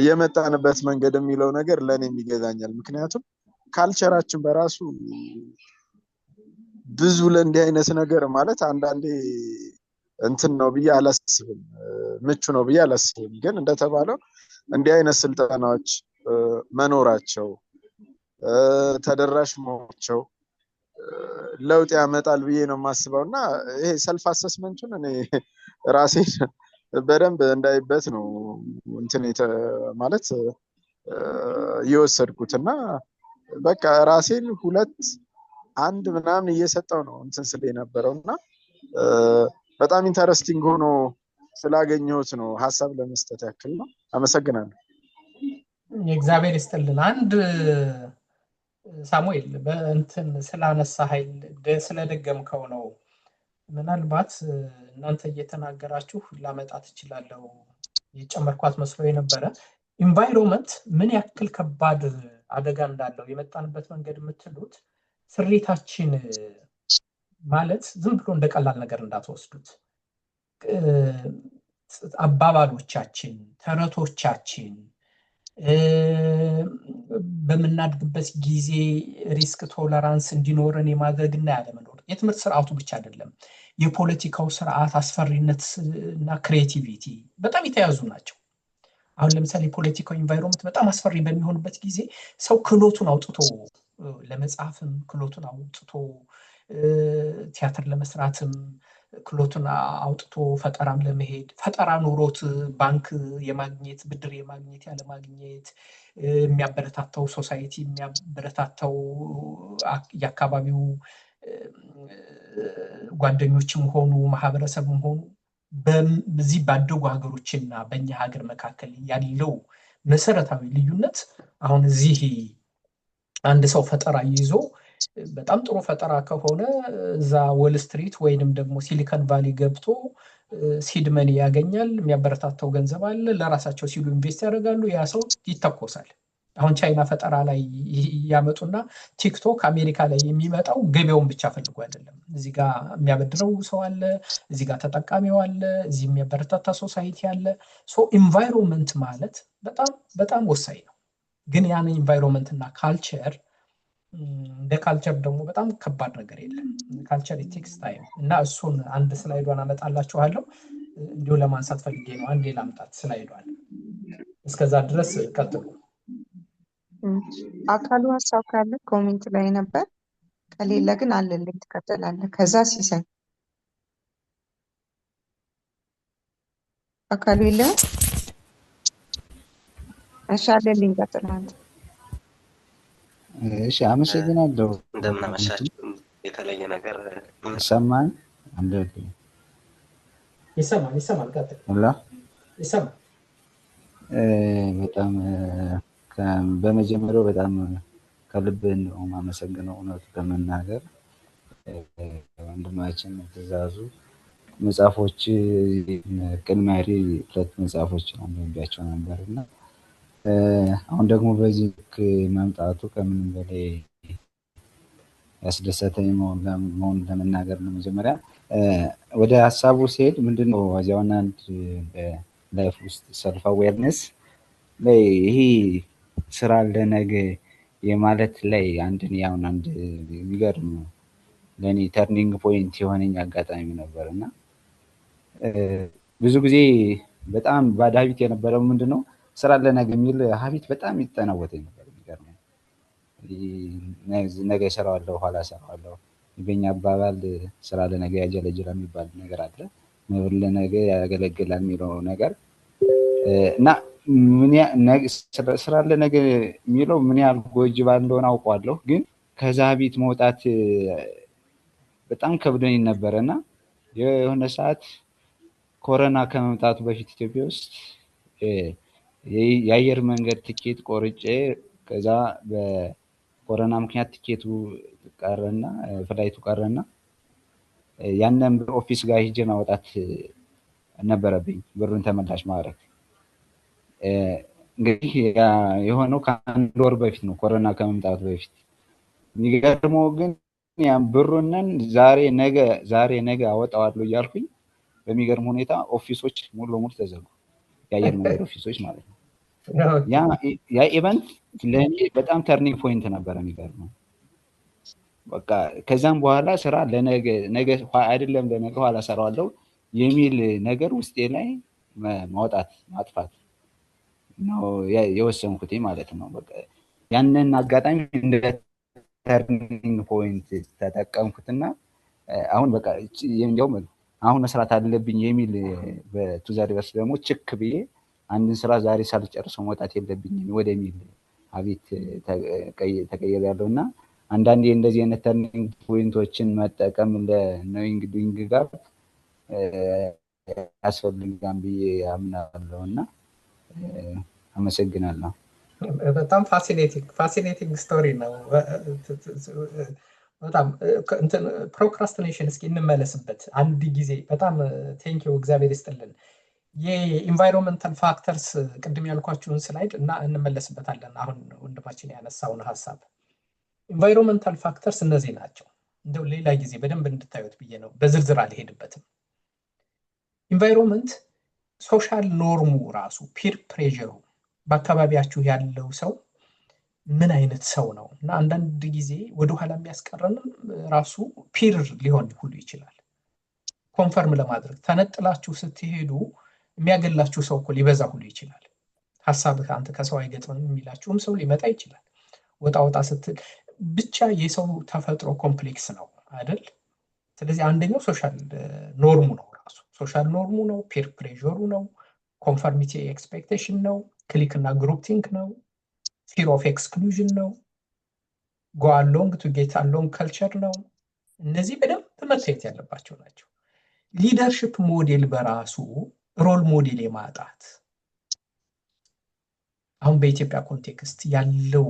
የመጣንበት መንገድ የሚለው ነገር ለእኔም ይገዛኛል። ምክንያቱም ካልቸራችን በራሱ ብዙ ለእንዲህ አይነት ነገር ማለት አንዳንዴ እንትን ነው ብዬ አላስብም፣ ምቹ ነው ብዬ አላስብም። ግን እንደተባለው እንዲህ አይነት ስልጠናዎች መኖራቸው ተደራሽ መሆናቸው ለውጥ ያመጣል ብዬ ነው የማስበው። እና ይሄ ሰልፍ አሰስመንቱን እኔ ራሴ በደንብ እንዳይበት ነው እንትን ማለት የወሰድኩት እና በቃ ራሴን 2-1 ምናምን እየሰጠው ነው እንትን ስለ የነበረው እና በጣም ኢንተረስቲንግ ሆኖ ስላገኘሁት ነው ሀሳብ ለመስጠት ያክል ነው። አመሰግናለሁ። እግዚአብሔር ይስጥልን። አንድ ሳሙኤል በእንትን ስላነሳ ኃይል ስለደገምከው ነው። ምናልባት እናንተ እየተናገራችሁ ላመጣት እችላለሁ የጨመርኳት መስሎ የነበረ ኢንቫይሮንመንት ምን ያክል ከባድ አደጋ እንዳለው የመጣንበት መንገድ የምትሉት ስሪታችን ማለት ዝም ብሎ እንደቀላል ነገር እንዳትወስዱት። አባባሎቻችን፣ ተረቶቻችን በምናድግበት ጊዜ ሪስክ ቶለራንስ እንዲኖረን የማድረግና ያለመኖር የትምህርት ስርዓቱ ብቻ አይደለም፣ የፖለቲካው ስርዓት አስፈሪነት እና ክሬቲቪቲ በጣም የተያዙ ናቸው። አሁን ለምሳሌ የፖለቲካው ኢንቫይሮንመንት በጣም አስፈሪ በሚሆንበት ጊዜ ሰው ክህሎቱን አውጥቶ ለመጻፍም ክህሎቱን አውጥቶ ቲያትር ለመስራትም ክህሎቱን አውጥቶ ፈጠራም ለመሄድ ፈጠራ ኑሮት ባንክ የማግኘት ብድር የማግኘት ያለ ማግኘት የሚያበረታታው ሶሳይቲ የሚያበረታታው የአካባቢው ጓደኞችም ሆኑ ማህበረሰብም ሆኑ በዚህ ባደጉ ሀገሮችና በእኛ ሀገር መካከል ያለው መሰረታዊ ልዩነት አሁን እዚህ አንድ ሰው ፈጠራ ይዞ በጣም ጥሩ ፈጠራ ከሆነ እዛ ዎል ስትሪት ወይንም ደግሞ ሲሊኮን ቫሊ ገብቶ ሲድ መኒ ያገኛል፣ የሚያበረታታው ገንዘብ አለ፣ ለራሳቸው ሲሉ ኢንቨስት ያደርጋሉ፣ ያ ሰው ይተኮሳል። አሁን ቻይና ፈጠራ ላይ ያመጡና ቲክቶክ አሜሪካ ላይ የሚመጣው ገበያውን ብቻ ፈልጎ አይደለም። እዚህ ጋር የሚያበድረው ሰው አለ፣ እዚህ ጋር ተጠቃሚው አለ፣ እዚህ የሚያበረታታ ሶሳይቲ አለ። ሶ ኢንቫይሮንመንት ማለት በጣም በጣም ወሳኝ ነው። ግን ያን ኢንቫይሮንመንት እና ካልቸር እንደ ካልቸር ደግሞ በጣም ከባድ ነገር የለም። ካልቸር ቴክስ ታይም እና እሱን አንድ ስላይዷን አመጣላችኋለሁ እንዲሁ ለማንሳት ፈልጌ ነው። አንዴ ላምጣት ስላይዷን። እስከዛ ድረስ ቀጥሉ። አካሉ ሀሳብ ካለ ኮሜንት ላይ ነበር፣ ከሌለ ግን አለልኝ ትቀጥላለህ። ከዛ ሲሳይ አካሉ የለም። እሺ አለልኝ ቀጥላለህ። እሺ አመሰግናለሁ። እንደምን አመሻችሁ። የተለየ ነገር ይሰማል? አለልኝ ይሰማል። ቀጥል። ሁላ ይሰማል። በጣም በመጀመሪያው በጣም ከልብ ነው የማመሰግነው። እውነቱ ለመናገር ወንድማችን ትእዛዙ መጽሐፎች ቅድማሪ 2 መጽሐፎችን አንብቤያቸው ነበርና አሁን ደግሞ በዚህ መምጣቱ ከምንም በላይ ያስደሰተኝ መሆኑን ለመናገር ነው። መጀመሪያ ወደ ሀሳቡ ሲሄድ ምንድነው እዚያውና አንድ በላይፍ ውስጥ ሰልፍ አዌርነስ ላይ ይሄ ስራ ለነገ የማለት ላይ አንድ የሚገርም ለእኔ ተርኒንግ ፖይንት የሆነኝ አጋጣሚ ነበር እና ብዙ ጊዜ በጣም ባድ ሀቢት የነበረው ምንድነው ስራ ለነገ የሚል ሀቢት በጣም ይጠናወተኝ ነበር። የሚገርመው ነገ እሰራዋለሁ ኋላ እሰራዋለሁ። በእኛ አባባል ስራ ለነገ ያጀለጅላል የሚባል ነገር አለ። መብል ለነገ ያገለግላል የሚለው ነገር እና ስራ ለነገ የሚለው ምን ያህል ጎጂ እንደሆነ አውቀዋለሁ። ግን ከዛ ሀቢት መውጣት በጣም ከብዶኝ ነበረና የሆነ ሰዓት ኮሮና ከመምጣቱ በፊት ኢትዮጵያ ውስጥ የአየር መንገድ ትኬት ቆርጬ ከዛ በኮሮና ምክንያት ትኬቱ ቀረና ፍላይቱ ቀረና ያንን ኦፊስ ጋር ሄጄ ማውጣት ነበረብኝ፣ ብሩን ተመላሽ ማድረግ። እንግዲህ የሆነው ከአንድ ወር በፊት ነው፣ ኮሮና ከመምጣቱ በፊት። የሚገርመው ግን ያን ብሩንን ዛሬ ነገ አወጣዋለሁ እያልኩኝ በሚገርም ሁኔታ ኦፊሶች ሙሉ ለሙሉ ተዘጉ፣ የአየር መንገድ ኦፊሶች ማለት ነው። ያ ኢቨንት ለእኔ በጣም ተርኒንግ ፖይንት ነበረ። የሚገርመው በቃ ከዛም በኋላ ስራ ነገ አይደለም ለነገ ኋላ እሰራዋለሁ የሚል ነገር ውስጤ ላይ ማጥፋት ነው የወሰንኩት ማለት ነው። በቃ ያንን አጋጣሚ እንደ ተርኒንግ ፖይንት ተጠቀምኩትና አሁን በቃ እንዲያውም አሁን መስራት አለብኝ የሚል በቱዛሪቨርስ ደግሞ ችክ ብዬ አንድን ስራ ዛሬ ሳልጨርሰው መውጣት የለብኝም ወደሚል ሀቢት ተቀየረ ያለውና አንዳንዴ እንደዚህ አይነት ተርኒንግ ፖይንቶችን መጠቀም ለኖዊንግ ዱዊንግ ጋር ያስፈልጋል ብዬ አምናለሁና አመሰግናለሁ። በጣም ፋሲኔቲንግ ስቶሪ ነው። በጣም ፕሮክራስቲኔሽን እስኪ እንመለስበት አንድ ጊዜ። በጣም ቴንኪው፣ እግዚአብሔር ይስጥልን። የኢንቫይሮንመንታል ፋክተርስ ቅድም ያልኳችሁን ስላይድ እና እንመለስበታለን። አሁን ወንድማችን ያነሳውን ሐሳብ ኢንቫይሮንመንታል ፋክተርስ እነዚህ ናቸው። እንደው ሌላ ጊዜ በደንብ እንድታዩት ብዬ ነው፣ በዝርዝር አልሄድበትም። ኢንቫይሮንመንት ሶሻል ኖርሙ ራሱ ፒር ፕሬዠሩ በአካባቢያችሁ ያለው ሰው ምን አይነት ሰው ነው እና አንዳንድ ጊዜ ወደኋላ የሚያስቀረንም ራሱ ፒር ሊሆን ሁሉ ይችላል። ኮንፈርም ለማድረግ ተነጥላችሁ ስትሄዱ የሚያገላችሁ ሰው እኮ ሊበዛ ሁሉ ይችላል። ሐሳብህ አንተ ከሰው አይገጥምም የሚላችሁም ሰው ሊመጣ ይችላል። ወጣ ወጣ ስትል ብቻ የሰው ተፈጥሮ ኮምፕሌክስ ነው አይደል? ስለዚህ አንደኛው ሶሻል ኖርሙ ነው፣ ራሱ ሶሻል ኖርሙ ነው፣ ፒር ፕሬዠሩ ነው፣ ኮንፈርሚቲ ኤክስፔክቴሽን ነው፣ ክሊክ እና ግሩፕ ቲንክ ነው፣ ፊር ኦፍ ኤክስክሉዥን ነው፣ ጎ አሎንግ ቱ ጌት አሎንግ ከልቸር ነው። እነዚህ በደንብ መታየት ያለባቸው ናቸው። ሊደርሽፕ ሞዴል በራሱ ሮል ሞዴል የማጣት አሁን በኢትዮጵያ ኮንቴክስት ያለው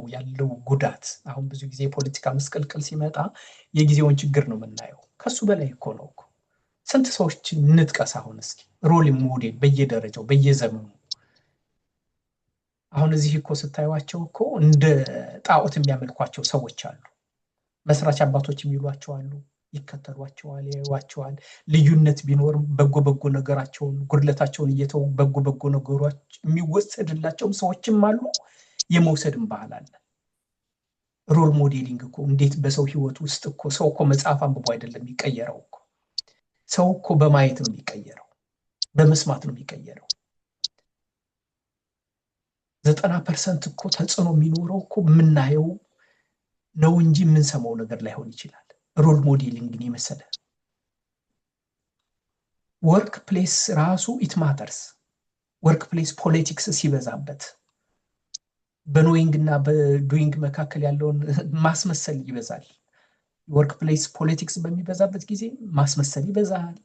ጉዳት አሁን ብዙ ጊዜ የፖለቲካ ምስቅልቅል ሲመጣ የጊዜውን ችግር ነው የምናየው። ከሱ በላይ እኮ ነው እኮ ስንት ሰዎች እንጥቀስ አሁን እስኪ ሮል ሞዴል በየደረጃው በየዘመኑ። አሁን እዚህ እኮ ስታዩዋቸው እኮ እንደ ጣዖት የሚያመልኳቸው ሰዎች አሉ። መስራች አባቶች የሚሏቸው አሉ፣ ይከተሏቸዋል፣ ያዩዋቸዋል። ልዩነት ቢኖርም በጎ ነገራቸውን ጉድለታቸውን እየተው በጎ ነገሮች የሚወሰድላቸውም ሰዎችም አሉ። የመውሰድም ባህል አለ። ሮል ሞዴሊንግ እኮ እንዴት በሰው ህይወት ውስጥ እኮ ሰው እኮ መጽሐፍ አንብቦ አይደለም የሚቀየረው እኮ። ሰው እኮ በማየት ነው የሚቀየረው፣ በመስማት ነው የሚቀየረው። 90% እኮ ተጽዕኖ የሚኖረው እኮ የምናየው ነው እንጂ የምንሰማው ነገር ላይሆን ይችላል። ሮል ሞዴሊንግን የመሰለ ወርክ ፕሌስ ራሱ ኢት ማተርስ። ወርክ ፕሌስ ፖለቲክስ ሲበዛበት በኖይንግ እና በዱይንግ መካከል ያለውን ማስመሰል ይበዛል። ወርክ ፕሌስ ፖለቲክስ በሚበዛበት ጊዜ ማስመሰል ይበዛል፣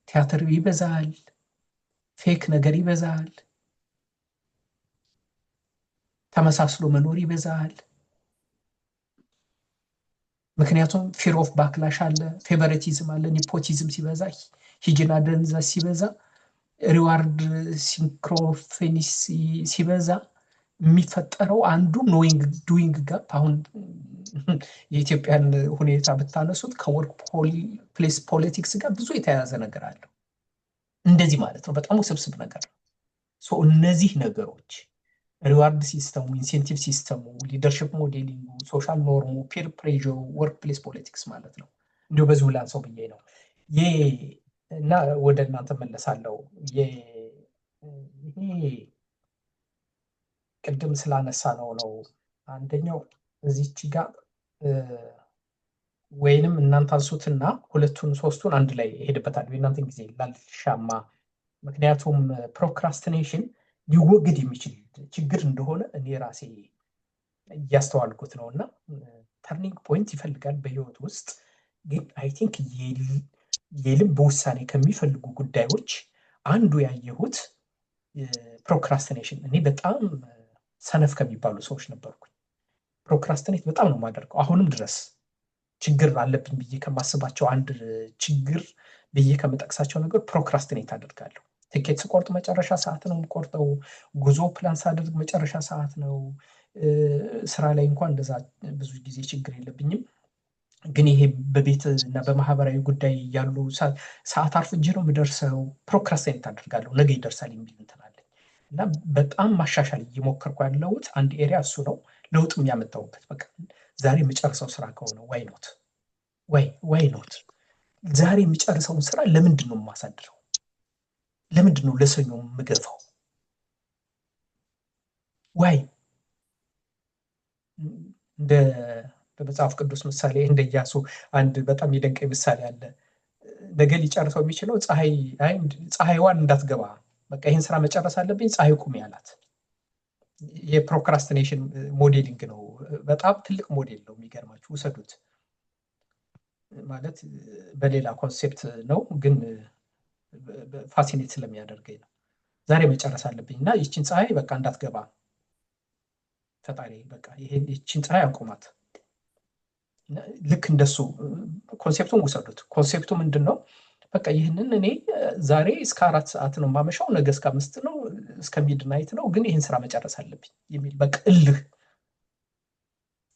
ቲያትር ይበዛል፣ ፌክ ነገር ይበዛል፣ ተመሳስሎ መኖር ይበዛል። ምክንያቱም ፊር ኦፍ ባክላሽ አለ፣ ፌቨሪቲዝም አለ፣ ኒፖቲዝም ሲበዛ፣ ሂጅና ደንዛ ሲበዛ፣ ሪዋርድ ሲንክሮፌኒስ ሲበዛ የሚፈጠረው አንዱ ኖዊንግ ዱዊንግ ጋፕ። አሁን የኢትዮጵያን ሁኔታ ብታነሱት ከወርክ ፕሌስ ፖለቲክስ ጋር ብዙ የተያያዘ ነገር አለው። እንደዚህ ማለት ነው። በጣም ውስብስብ ነገር ነው። እነዚህ ነገሮች ሪዋርድ ሲስተሙ፣ ኢንሴንቲቭ ሲስተሙ፣ ሊደርሽፕ ሞዴሊንጉ፣ ሶሻል ኖርሙ፣ ፒር ፕሬዠሩ፣ ወርክ ፕሌስ ፖለቲክስ ማለት ነው። እንዲሁ በዚሁ ላንሰው ብዬ ነው እና ወደ እናንተ መለሳለሁ። ይሄ ቅድም ስላነሳ ነው አንደኛው እዚች ጋር ወይንም እናንተ አንሱትና ሁለቱን ሶስቱን አንድ ላይ እሄድበታለሁ የእናንተን ጊዜ ላልሻማ። ምክንያቱም ፕሮክራስቲኔሽን ሊወገድ የሚችል ችግር እንደሆነ እኔ ራሴ እያስተዋልኩት ነው እና ተርኒንግ ፖይንት ይፈልጋል በህይወት ውስጥ። ግን አይ ቲንክ የልብ ውሳኔ ከሚፈልጉ ጉዳዮች አንዱ ያየሁት ፕሮክራስቲኔሽን። እኔ በጣም ሰነፍ ከሚባሉ ሰዎች ነበርኩኝ። ፕሮክራስቲኔት በጣም ነው የማደርገው አሁንም ድረስ። ችግር አለብኝ ብዬ ከማስባቸው አንድ ችግር ብዬ ከምጠቅሳቸው ነገር ፕሮክራስቲኔት አደርጋለሁ። ትኬት ስቆርጥ መጨረሻ ሰዓት ነው የምቆርጠው። ጉዞ ፕላን ሳደርግ መጨረሻ ሰዓት ነው። ስራ ላይ እንኳን እንደዛ ብዙ ጊዜ ችግር የለብኝም። ግን ይሄ በቤት እና በማህበራዊ ጉዳይ ያሉ ሰዓት አርፍጄ ነው የምደርሰው። ፕሮክራስቲኔት አደርጋለሁ። ነገ ይደርሳል የሚል እንትን አለኝ እና በጣም ማሻሻል እየሞከርኩ ያለሁት አንድ ኤሪያ እሱ ነው። ለውጥ የሚያመጣውበት በቃ ዛሬ የምጨርሰው ስራ ከሆነ ዋይ ኖት ዛሬ የሚጨርሰውን ስራ ለምንድን ነው የማሳድረው? ለምንድን ነው ለሰኞ የምገፋው? ዋይ እንደ በመጽሐፍ ቅዱስ ምሳሌ እንደ ኢያሱ አንድ በጣም የደንቀኝ ምሳሌ አለ። ነገ ሊጨርሰው የሚችለው ፀሐይዋን እንዳትገባ በቃ ይህን ስራ መጨረስ አለብኝ ፀሐይ ቁሚ ያላት። የፕሮክራስቲኔሽን ሞዴሊንግ ነው። በጣም ትልቅ ሞዴል ነው። የሚገርማችሁ ውሰዱት። ማለት በሌላ ኮንሴፕት ነው ግን ፋሲኔት ስለሚያደርገኝ ነው። ዛሬ መጨረስ አለብኝ እና ይችን ፀሐይ በቃ እንዳትገባ ፈጣሪ በቃ ይችን ፀሐይ አቁማት። ልክ እንደሱ ኮንሴፕቱን ውሰዱት። ኮንሴፕቱ ምንድን ነው? በቃ ይህንን እኔ ዛሬ እስከ 4 ሰዓት ነው ማመሻው፣ ነገ እስከ 5 ነው፣ እስከ ሚድናይት ነው፣ ግን ይህን ስራ መጨረስ አለብኝ የሚል በቃ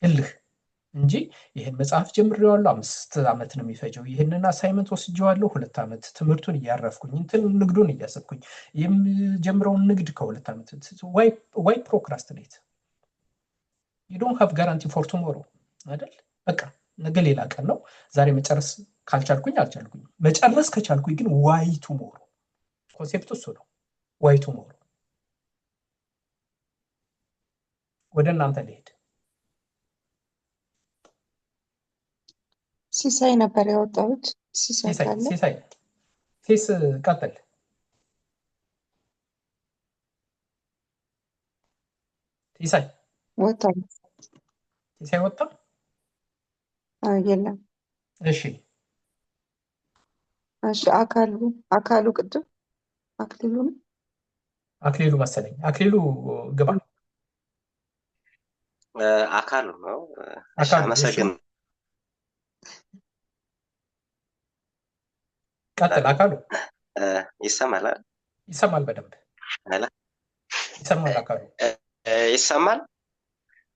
እልህ እንጂ ይህን መጽሐፍ ጀምሬዋለሁ 5 ዓመት ነው የሚፈጀው፣ ይህንን አሳይመንት ወስጄዋለሁ 2 ዓመት ትምህርቱን እያረፍኩኝ እንትን ንግዱን እያሰብኩኝ የምጀምረውን ንግድ ከ2 ዓመት ዋይ ፕሮክራስቲኔት you don't have guarantee for tomorrow አይደል? በቃ ነገ ሌላ ቀን ነው። ዛሬ መጨረስ ካልቻልኩኝ አልቻልኩኝ፣ መጨረስ ከቻልኩኝ ግን ዋይ ቱሞሮ ኮንሴፕቱ እሱ ነው። ዋይ ቱሞሮ ወደ እናንተ ልሄድ። ሲሳይ ነበር ያወጣሁት። ሲሳይ ካለ ሲስ ቀጥል። ሲሳይ ወጣ። ሲሳይ ወጣ? የለም። እሺ አካሉ ቅድም አክሊሉ መሰለኝ። አክሊሉ ግባ። አካሉ ነው። አመሰግን። ቀጥል አካሉ። ይሰማል? ይሰማል በደንብ ይሰማል። አካሉ ይሰማል?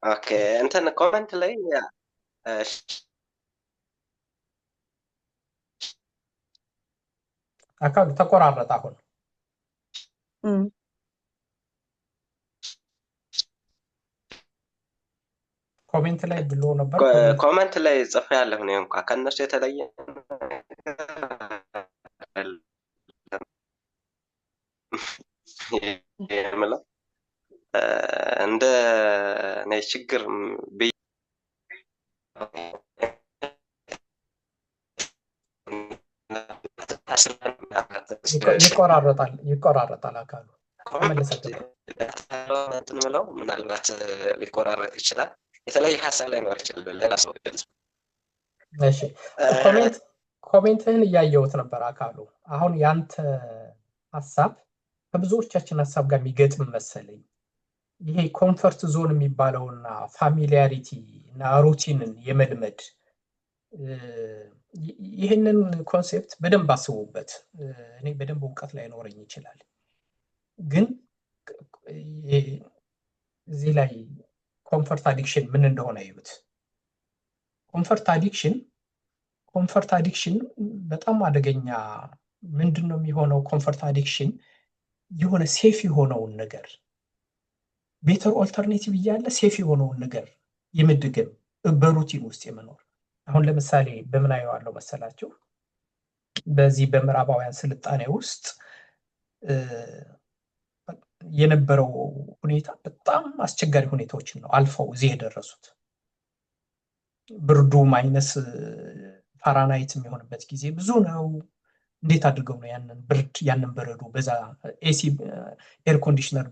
ኦኬ። እንትን ኮሜንት ላይ አካሉ ተቆራረጠ አሁን። ኮሜንት ላይ ብሎ ነበር። ኮሜንት ላይ ጽፌ ያለሁ ነው እንኳን ከነሱ የተለየ የምለው እንደ ነይ ችግር ይቆራረጣል አካሉ ምለው ምናልባት ሊቆራረጥ ይችላል። የተለየ ሀሳብ ላይ ነው ይችላል ሌላ ሰው ይገልጽ። እሺ ኮሜንትህን እያየሁት ነበር አካሉ። አሁን ያንተ ሀሳብ ከብዙዎቻችን ሀሳብ ጋር የሚገጥም መሰለኝ። ይሄ ኮምፈርት ዞን የሚባለውና ፋሚሊያሪቲ እና ሩቲንን የመልመድ ይህንን ኮንሴፕት በደንብ አስቡበት። እኔ በደንብ እውቀት ላይ ኖረኝ ይችላል፣ ግን እዚህ ላይ ኮምፈርት አዲክሽን ምን እንደሆነ ይዩት። ኮምፈርት አዲክሽን በጣም አደገኛ ምንድን ነው የሚሆነው? ኮምፈርት አዲክሽን የሆነ ሴፍ የሆነውን ነገር ቤተር ኦልተርኔቲቭ እያለ ሴፍ የሆነውን ነገር የመድገም በሩቲን ውስጥ የመኖር። አሁን ለምሳሌ በምን አየዋለሁ መሰላችሁ? በዚህ በምዕራባውያን ስልጣኔ ውስጥ የነበረው ሁኔታ በጣም አስቸጋሪ ሁኔታዎችን ነው አልፈው እዚህ የደረሱት። ብርዱ ማይነስ ፋራናይት የሚሆንበት ጊዜ ብዙ ነው። እንዴት አድርገው ነው ያንን በረዶ በዛ ኤሲ ኤር ኮንዲሽነር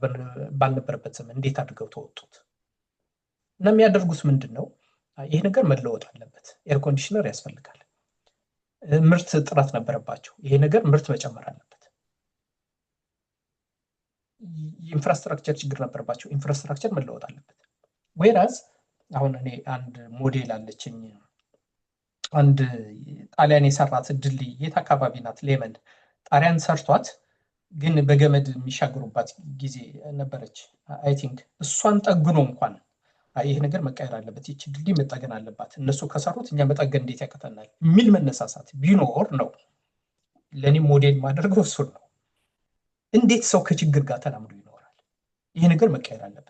ባልነበረበት ዘመን እንዴት አድርገው ተወጡት? እና የሚያደርጉት ምንድን ነው? ይሄ ነገር መለወጥ አለበት፣ ኤር ኮንዲሽነር ያስፈልጋል። ምርት ጥረት ነበረባቸው፣ ይሄ ነገር ምርት መጨመር አለበት። ኢንፍራስትራክቸር ችግር ነበረባቸው፣ ኢንፍራስትራክቸር መለወጥ አለበት። ወይራዝ አሁን እኔ አንድ ሞዴል አለችኝ፣ አንድ ጣሊያን የሰራት ድልድይ የት አካባቢ ናት? ሌመን ጣሊያን ሰርቷት ግን በገመድ የሚሻገሩባት ጊዜ ነበረች። አይ ቲንክ እሷን ጠግኖ እንኳን ይሄ ነገር መቀየር አለበት፣ ይቺ ድልድይ መጠገን አለባት፣ እነሱ ከሰሩት እኛ መጠገን እንዴት ያቀተናል የሚል መነሳሳት ቢኖር ነው። ለእኔ ሞዴል ማድረገው እሱን ነው። እንዴት ሰው ከችግር ጋር ተላምዶ ይኖራል? ይሄ ነገር መቀየር አለበት።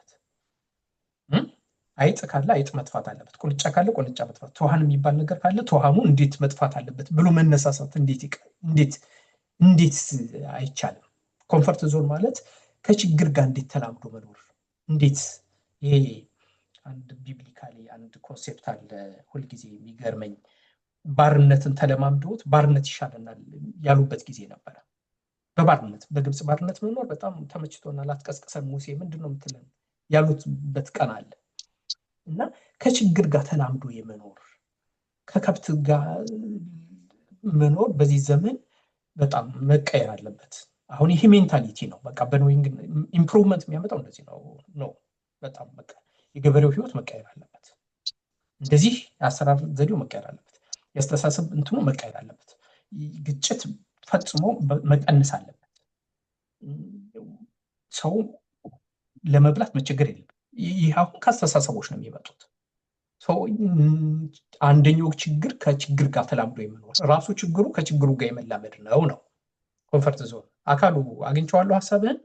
አይጥ ካለ አይጥ መጥፋት አለበት፣ ቁንጫ ካለ ቁንጫ መጥፋት፣ ትኋን የሚባል ነገር ካለ ትኋኑ እንዴት መጥፋት አለበት ብሎ መነሳሳት እንዴት አይቻልም? ኮምፈርት ዞን ማለት ከችግር ጋር እንዴት ተላምዶ መኖር። እንዴት ይሄ አንድ ቢብሊካሊ አንድ ኮንሴፕት አለ ሁልጊዜ የሚገርመኝ፣ ባርነትን ተለማምዶት ባርነት ይሻለናል ያሉበት ጊዜ ነበረ። በባርነት በግብፅ ባርነት መኖር በጣም ተመችቶናል፣ አትቀስቅሰን ሙሴ ምንድነው የምትለን ያሉትበት ቀን አለ። እና ከችግር ጋር ተላምዶ የመኖር ከከብት ጋር መኖር በዚህ ዘመን በጣም መቀየር አለበት። አሁን ይሄ ሜንታሊቲ ነው። በቃ በኖዊንግ ኢምፕሩቭመንት የሚያመጣው እንደዚህ ነው። በጣም በቃ የገበሬው ህይወት መቀየር አለበት። እንደዚህ የአሰራር ዘዴው መቀየር አለበት። የአስተሳሰብ እንትኑ መቀየር አለበት። ግጭት ፈጽሞ መቀነስ አለበት። ሰው ለመብላት መቸገር የለም። ይህ አሁን ከአስተሳሰቦች ነው የሚመጡት። ሰው አንደኛው ችግር ከችግር ጋር ተላምዶ የመኖር ራሱ ችግሩ ከችግሩ ጋር የመላመድ ነው። ኮንፈርት ዞን አካሉ አግኝቼዋለሁ ሀሳብህን።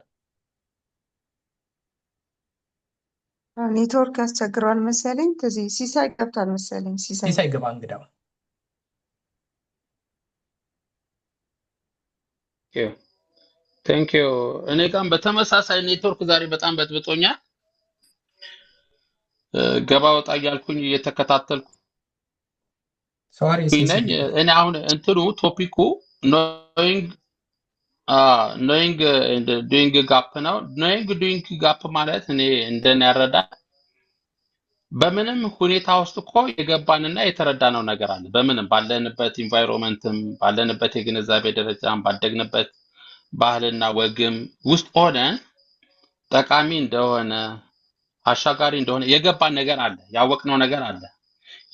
ኔትወርክ ያስቸግረዋል መሰለኝ። ከዚህ ሲሳይ ገብቷል መሰለኝ። ሲሳይ ገባ እንግዳው። ቴንክ ዩ። እኔ ጋርም በተመሳሳይ ኔትወርክ ዛሬ በጣም በጥብጦኛል። ገባ ወጣ እያልኩኝ እየተከታተልኩ ሶሪ ነኝ። እኔ አሁን እንትኑ ቶፒኩ ኖዊንግ ኤንድ ዱይንግ ጋፕ ነው። ኖዊንግ ዱይንግ ጋፕ ማለት እኔ እንደኔ ያረዳ በምንም ሁኔታ ውስጥ እኮ የገባንና የተረዳነው ነገር አለ። በምንም ባለንበት ኢንቫይሮንመንትም ባለንበት የግንዛቤ ደረጃም ባደግንበት ባህልና ወግም ውስጥ ሆነን ጠቃሚ እንደሆነ አሻጋሪ እንደሆነ የገባን ነገር አለ፣ ያወቅነው ነገር አለ።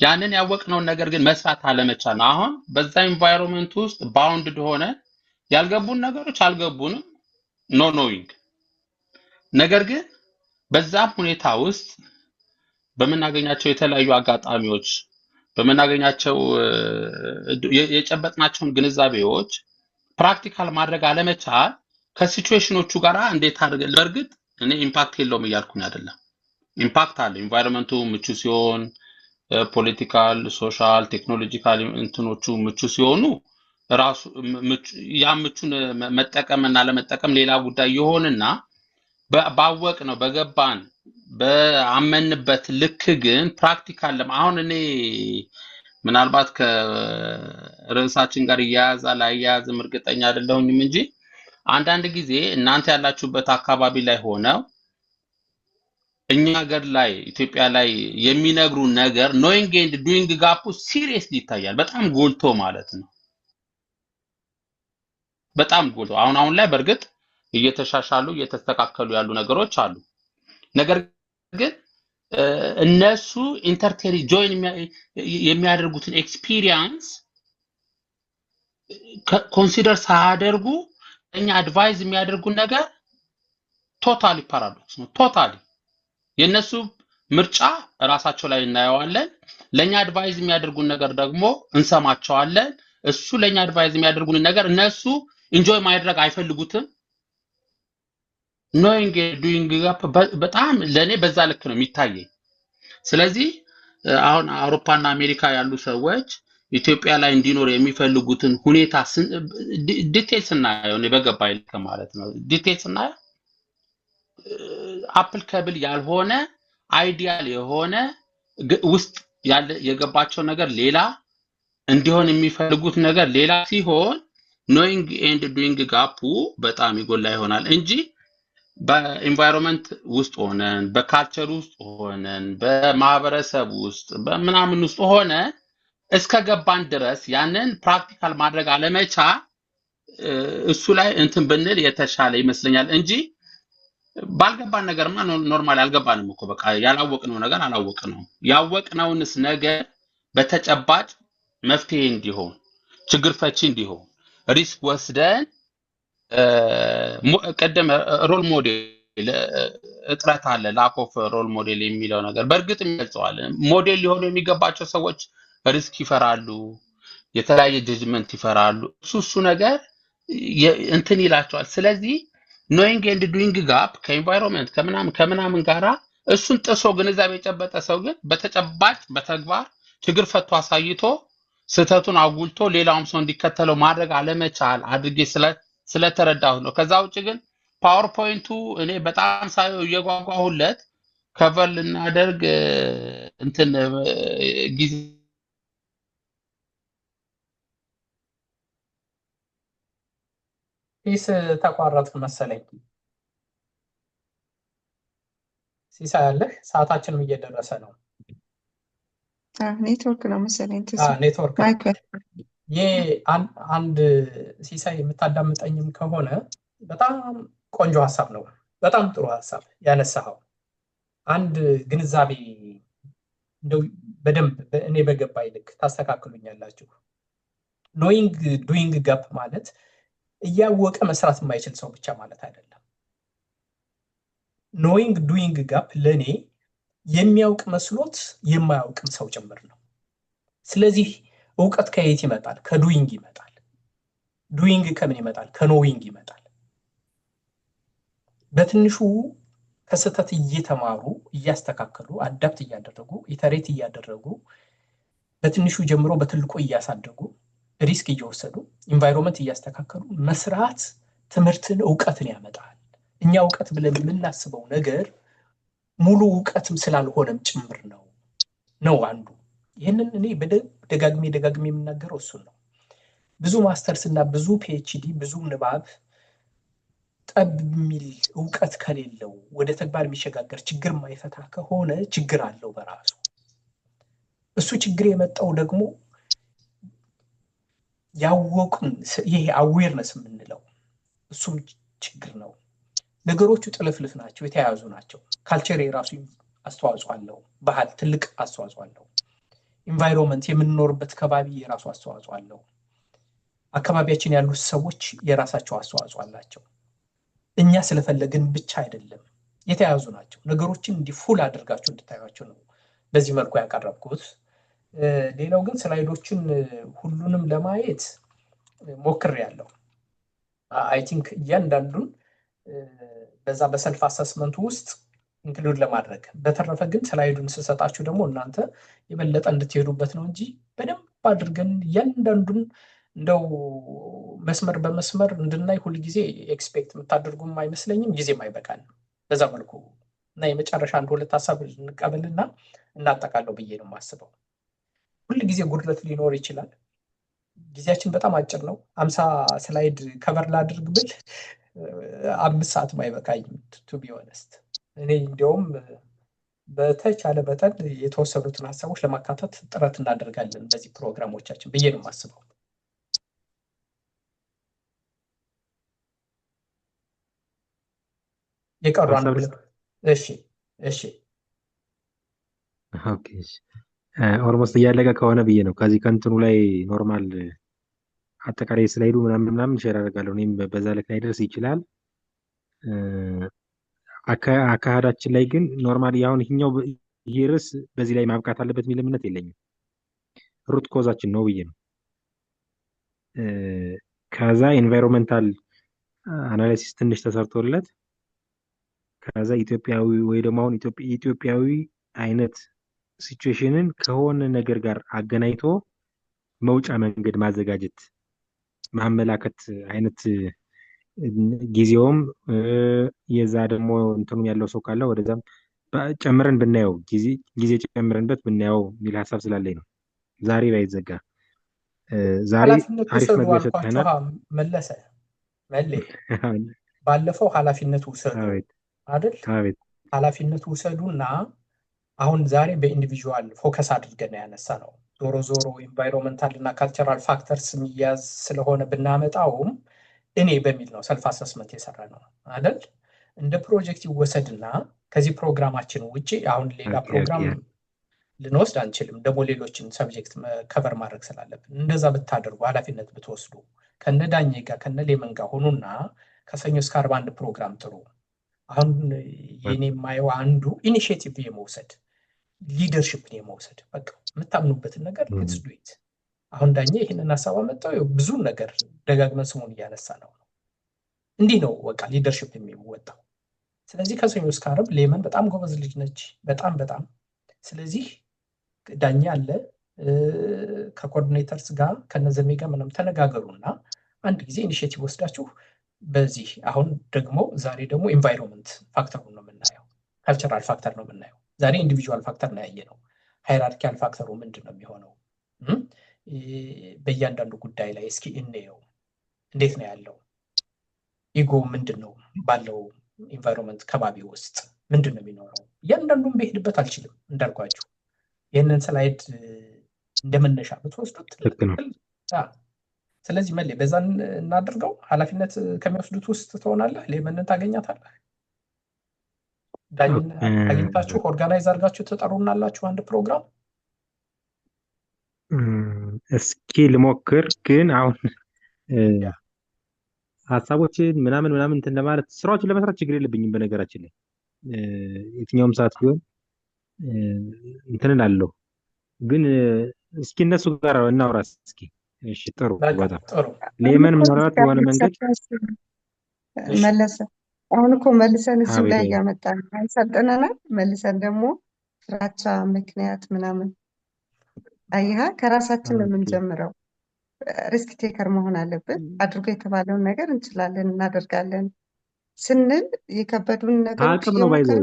ያንን ያወቅነውን ነገር ግን መስራት አለመቻል ነው። አሁን በዛ ኢንቫይሮንመንት ውስጥ ባውንድ ሆነ ያልገቡን ነገሮች አልገቡንም፣ ኖ ኖዊንግ። ነገር ግን በዛም ሁኔታ ውስጥ በመናገኛቸው የተለያዩ አጋጣሚዎች በመናገኛቸው የጨበጥናቸውን ግንዛቤዎች ፕራክቲካል ማድረግ አለመቻል ከሲቹዌሽኖቹ ጋር እንዴት አድርገን በእርግጥ እኔ ኢምፓክት የለውም እያልኩኝ አይደለም። ኢምፓክት አለ። ኢንቫይሮንመንቱ ምቹ ሲሆን ፖለቲካል፣ ሶሻል፣ ቴክኖሎጂካል እንትኖቹ ምቹ ሲሆኑ ራሱ ያ ምቹን መጠቀምና ለመጠቀም ሌላ ጉዳይ ይሆንና ባወቅ ነው በገባን በአመንበት ልክ ግን ፕራክቲካል አሁን እኔ ምናልባት ከርዕሳችን ጋር እያያዛል አይያዝም እርግጠኛ አይደለሁኝም እንጂ አንዳንድ ጊዜ እናንተ ያላችሁበት አካባቢ ላይ ሆነው እኛ ሀገር ላይ ኢትዮጵያ ላይ የሚነግሩ ነገር ኖዊንግ ኤንድ ዱይንግ ጋፑ ሲሪየስሊ ይታያል። በጣም ጎልቶ ማለት ነው። በጣም ጎልቶ አሁን ላይ በእርግጥ እየተሻሻሉ እየተስተካከሉ ያሉ ነገሮች አሉ። ነገር ግን እነሱ ኢንተርቴሪ ጆይን የሚያደርጉትን ኤክስፒሪየንስ ኮንሲደር ሳያደርጉ እኛ አድቫይዝ የሚያደርጉን ነገር ቶታሊ ፓራዶክስ ነው። ቶታሊ የነሱ ምርጫ ራሳቸው ላይ እናየዋለን። ለኛ አድቫይዝ የሚያደርጉን ነገር ደግሞ እንሰማቸዋለን። እሱ ለኛ አድቫይዝ የሚያደርጉን ነገር እነሱ ኢንጆይ ማድረግ አይፈልጉትም። ኖዊንግ ዱይንግ ጋፕ በጣም ለኔ በዛ ልክ ነው የሚታየኝ። ስለዚህ አሁን አውሮፓና አሜሪካ ያሉ ሰዎች ኢትዮጵያ ላይ እንዲኖር የሚፈልጉትን ሁኔታ ዲቴልስ እናየው ነው በገባይ ልክ ማለት ነው። ዲቴልስ እናየው አፕሊካብል ያልሆነ አይዲያል የሆነ ውስጥ ያለ የገባቸው ነገር ሌላ እንዲሆን የሚፈልጉት ነገር ሌላ ሲሆን ኖዊንግ ኤንድ ዱይንግ ጋፑ በጣም ይጎላ ይሆናል እንጂ በኢንቫይሮንመንት ውስጥ ሆነን በካልቸር ውስጥ ሆነን በማህበረሰብ ውስጥ በምናምን ውስጥ ሆነ እስከገባን ድረስ ያንን ፕራክቲካል ማድረግ አለመቻል እሱ ላይ እንትን ብንል የተሻለ ይመስለኛል እንጂ ባልገባን ነገርማ ኖርማሊ አልገባንም እኮ በቃ ያላወቅነው ነገር አላወቅነው። ያወቅነውንስ ነገር በተጨባጭ መፍትሄ እንዲሆን ችግር ፈቺ እንዲሆን ሪስክ ወስደን ቀደም ሮል ሞዴል እጥረት አለ። ላክ ኦፍ ሮል ሞዴል የሚለው ነገር በእርግጥ ይገልጸዋል። ሞዴል ሊሆኑ የሚገባቸው ሰዎች ሪስክ ይፈራሉ፣ የተለያየ ጀጅመንት ይፈራሉ። እሱ ነገር እንትን ይላቸዋል። ስለዚህ ኖዊንግ ኤንድ ዱይንግ ጋፕ ከኢንቫይሮንመንት ከምናምን ጋራ እሱን ጥሶ ግንዛቤ የጨበጠ ሰው ግን በተጨባጭ በተግባር ችግር ፈቶ አሳይቶ ስህተቱን አጉልቶ ሌላውም ሰው እንዲከተለው ማድረግ አለመቻል አድርጌ ስለተረዳሁ ነው። ከዛ ውጭ ግን ፓወርፖይንቱ እኔ በጣም ሳየው እየጓጓሁለት ከቨር ልናደርግ እንትን ጊዜ ፒስ ተቋረጥክ መሰለኝ። ሲሳይ አለህ? ሰዓታችንም እየደረሰ ነው። ኔትወርክ ነው መሰለኝ። ኔትወርክ አንድ ሲሳይ የምታዳምጠኝም ከሆነ በጣም ቆንጆ ሀሳብ ነው። በጣም ጥሩ ሀሳብ ያነሳኸው። አንድ ግንዛቤ እንደው በደንብ እኔ በገባኝ ልክ ታስተካክሉኛላችሁ። ኖዊንግ ዱይንግ ጋፕ ማለት እያወቀ መስራት የማይችል ሰው ብቻ ማለት አይደለም። ኖዊንግ ዱይንግ ጋፕ ለኔ የሚያውቅ መስሎት የማያውቅም ሰው ጭምር ነው። ስለዚህ እውቀት ከየት ይመጣል? ከዱይንግ ይመጣል። ዱይንግ ከምን ይመጣል? ከኖዊንግ ይመጣል። በትንሹ ከስህተት እየተማሩ እያስተካከሉ አዳፕት እያደረጉ ኢተሬት እያደረጉ በትንሹ ጀምሮ በትልቁ እያሳደጉ ሪስክ እየወሰዱ ኢንቫይሮንመንት እያስተካከሉ መስራት ትምህርትን እውቀትን ያመጣል። እኛ እውቀት ብለን የምናስበው ነገር ሙሉ እውቀትም ስላልሆነም ጭምር ነው አንዱ። ይህንን እኔ ደጋግሜ የምናገረው እሱን ነው። ብዙ ማስተርስ እና ብዙ ፒኤችዲ ብዙ ንባብ ጠብ የሚል እውቀት ከሌለው ወደ ተግባር የሚሸጋገር ችግር ማይፈታ ከሆነ ችግር አለው በራሱ። እሱ ችግር የመጣው ደግሞ ያወቁን ይሄ አዌርነስ የምንለው እሱም ችግር ነው። ነገሮቹ ጥልፍልፍ ናቸው፣ የተያያዙ ናቸው። ካልቸር የራሱ አስተዋጽኦ አለው። ባህል ትልቅ አስተዋጽኦ አለው። ኢንቫይሮንመንት የምንኖርበት ከባቢ የራሱ አስተዋጽኦ አለው። አካባቢያችን ያሉት ሰዎች የራሳቸው አስተዋጽኦ አላቸው። እኛ ስለፈለግን ብቻ አይደለም፣ የተያያዙ ናቸው። ነገሮችን እንዲፉል አድርጋችሁ እንድታዩቸው ነው በዚህ መልኩ ያቀረብኩት። ሌላው ግን ስላይዶችን ሁሉንም ለማየት ሞክሬያለሁ። አይ ቲንክ እያንዳንዱን በዛ በሰልፍ አሰስመንቱ ውስጥ ኢንክሉድ ለማድረግ በተረፈ ግን ስላይዱን ስሰጣችሁ ደግሞ እናንተ የበለጠ እንድትሄዱበት ነው እንጂ በደንብ አድርገን እያንዳንዱን እንደው መስመር በመስመር እንድናይ ሁል ጊዜ ኤክስፔክት የምታደርጉም አይመስለኝም፣ ጊዜም አይበቃንም። በዛ መልኩ እና የመጨረሻ አንድ ሁለት ሀሳብ እንቀበልና እናጠቃለው ብዬ ነው የማስበው። ሁል ጊዜ ጉድለት ሊኖር ይችላል። ጊዜያችን በጣም አጭር ነው። 50 ስላይድ ከቨር ላድርግ ብል 5 ሰዓትም አይበቃኝም ቱ ቢ ኦነስት። እኔ እንዲያውም በተቻለ መጠን የተወሰኑትን ሀሳቦች ለማካተት ጥረት እናደርጋለን በዚህ ፕሮግራሞቻችን ብዬ ነው የማስበው። የቀሩ አንድ ሁለት እሺ ኦኬ ኦልሞስት እያለቀ ከሆነ ብዬ ነው። ከዚህ ከእንትኑ ላይ ኖርማል አጠቃላይ ስላይዱ ምናምን ሼር አደርጋለሁ። እኔም በዛ ልክ ላይ ደርስ ይችላል። አካሄዳችን ላይ ግን ኖርማሊ አሁን ይሄ ርዕስ በዚህ ላይ ማብቃት አለበት የሚል እምነት የለኝም። ሩት ኮዛችን ነው ብዬ ነው። ከዛ ኢንቫይሮንመንታል አናሊሲስ ትንሽ ተሰርቶለት ከዛ ኢትዮጵያዊ ወይ ደግሞ አሁን ኢትዮጵያዊ አይነት ሲቹዌሽንን ከሆነ ነገር ጋር አገናኝቶ መውጫ መንገድ ማዘጋጀት ማመላከት አይነት ጊዜውም የዛ ደግሞ እንትኑ ያለው ሰው ካለ ወደዛም ጨምረን ብናየው ጊዜ ጨምረንበት ብናየው የሚል ሀሳብ ስላለኝ ነው። ዛሬ ባይዘጋ ዛሬ አሪፍ መግቢያ ሰጥተናል። መለሰ ባለፈው ኃላፊነት ውሰዱ አይደል? ኃላፊነት ውሰዱና አሁን ዛሬ በኢንዲቪዥዋል ፎከስ አድርገን ያነሳ ነው። ዞሮ ኢንቫይሮንመንታል እና ካልቸራል ፋክተርስ የሚያዝ ስለሆነ ብናመጣውም እኔ በሚል ነው ሰልፍ አሰስመንት የሰራ ነው አይደል? እንደ ፕሮጀክት ይወሰድና ከዚህ ፕሮግራማችን ውጪ አሁን ሌላ ፕሮግራም ልንወስድ አንችልም። ደግሞ ሌሎችን ሰብጀክት ከቨር ማድረግ ስላለብን እንደዛ ብታደርጉ ኃላፊነት ብትወስዱ ከነዳኘ ጋር ከነሌመን ጋር ሆኑና ከሰኞ እስከ ዓርብ አንድ ፕሮግራም ጥሩ። አሁን የኔ የማየው አንዱ ኢኒሺዬቲቭ የመውሰድ ሊደርሽፕን የመውሰድ በቃ የምታምኑበትን ነገር ሌትስ ዱ ኢት። አሁን ዳኘ ይህንን ሀሳብ አመጣው ብዙ ነገር ደጋግመን ስሙን እያነሳ ነው። እንዲህ ነው በቃ ሊደርሽፕ የሚወጣው። ስለዚህ ከሰኞ እስከ ዓርብ ሌመን በጣም ጎበዝ ልጅ ነች፣ በጣም ስለዚህ ዳኛ አለ ከኮኦርዲኔተርስ ጋር ከነዘሜ ጋር ምንም ተነጋገሩና አንድ ጊዜ ኢኒሺዬቲቭ ወስዳችሁ በዚህ አሁን ደግሞ ዛሬ ደግሞ ኢንቫይሮንመንት ፋክተሩን ነው የምናየው፣ ካልቸራል ፋክተር ነው የምናየው። ዛሬ ኢንዲቪጁዋል ፋክተር ነው ያየነው። ሃይራርኪያል ፋክተሩ ምንድን ነው የሚሆነው? በእያንዳንዱ ጉዳይ ላይ እስኪ እንየው። እንዴት ነው ያለው? ኢጎ ምንድን ነው ባለው ኢንቫይሮንመንት ከባቢ ውስጥ ምንድን ነው የሚኖረው? እያንዳንዱን በሄድበት አልችልም እንዳልኳችሁ። ይህንን ስላይድ እንደመነሻ ብትወስዱት ስለዚህ መሌ በዛን እናድርገው። ኃላፊነት ከሚወስዱት ውስጥ ትሆናለህ። ሌመንን ታገኛታለህ። ዳኝን አግኝታችሁ ኦርጋናይዝ አድርጋችሁ ትጠሩናላችሁ አንድ ፕሮግራም። እስኪ ልሞክር። ግን አሁን ሀሳቦችን ምናምን እንትን ለማለት ስራዎችን ለመስራት ችግር የለብኝም። በነገራችን ላይ የትኛውም ሰዓት ቢሆን እንትን እላለሁ። ግን እስኪ እነሱ ጋር እናውራ እስኪ። እሺ ጥሩ፣ በጣም ሌመን ምናልባት በሆነ መንገድ መለሰ። አሁን እኮ መልሰን እዚሁ ላይ እያመጣን ሰልጥነናል። መልሰን ደግሞ ፍራቻ ምክንያት ምናምን አየሃ፣ ከራሳችን ነው የምንጀምረው። ሪስክ ቴከር መሆን አለብን። አድርጎ የተባለውን ነገር እንችላለን፣ እናደርጋለን ስንል የከበዱን ነገሮች አቅም ነው ባይዘው።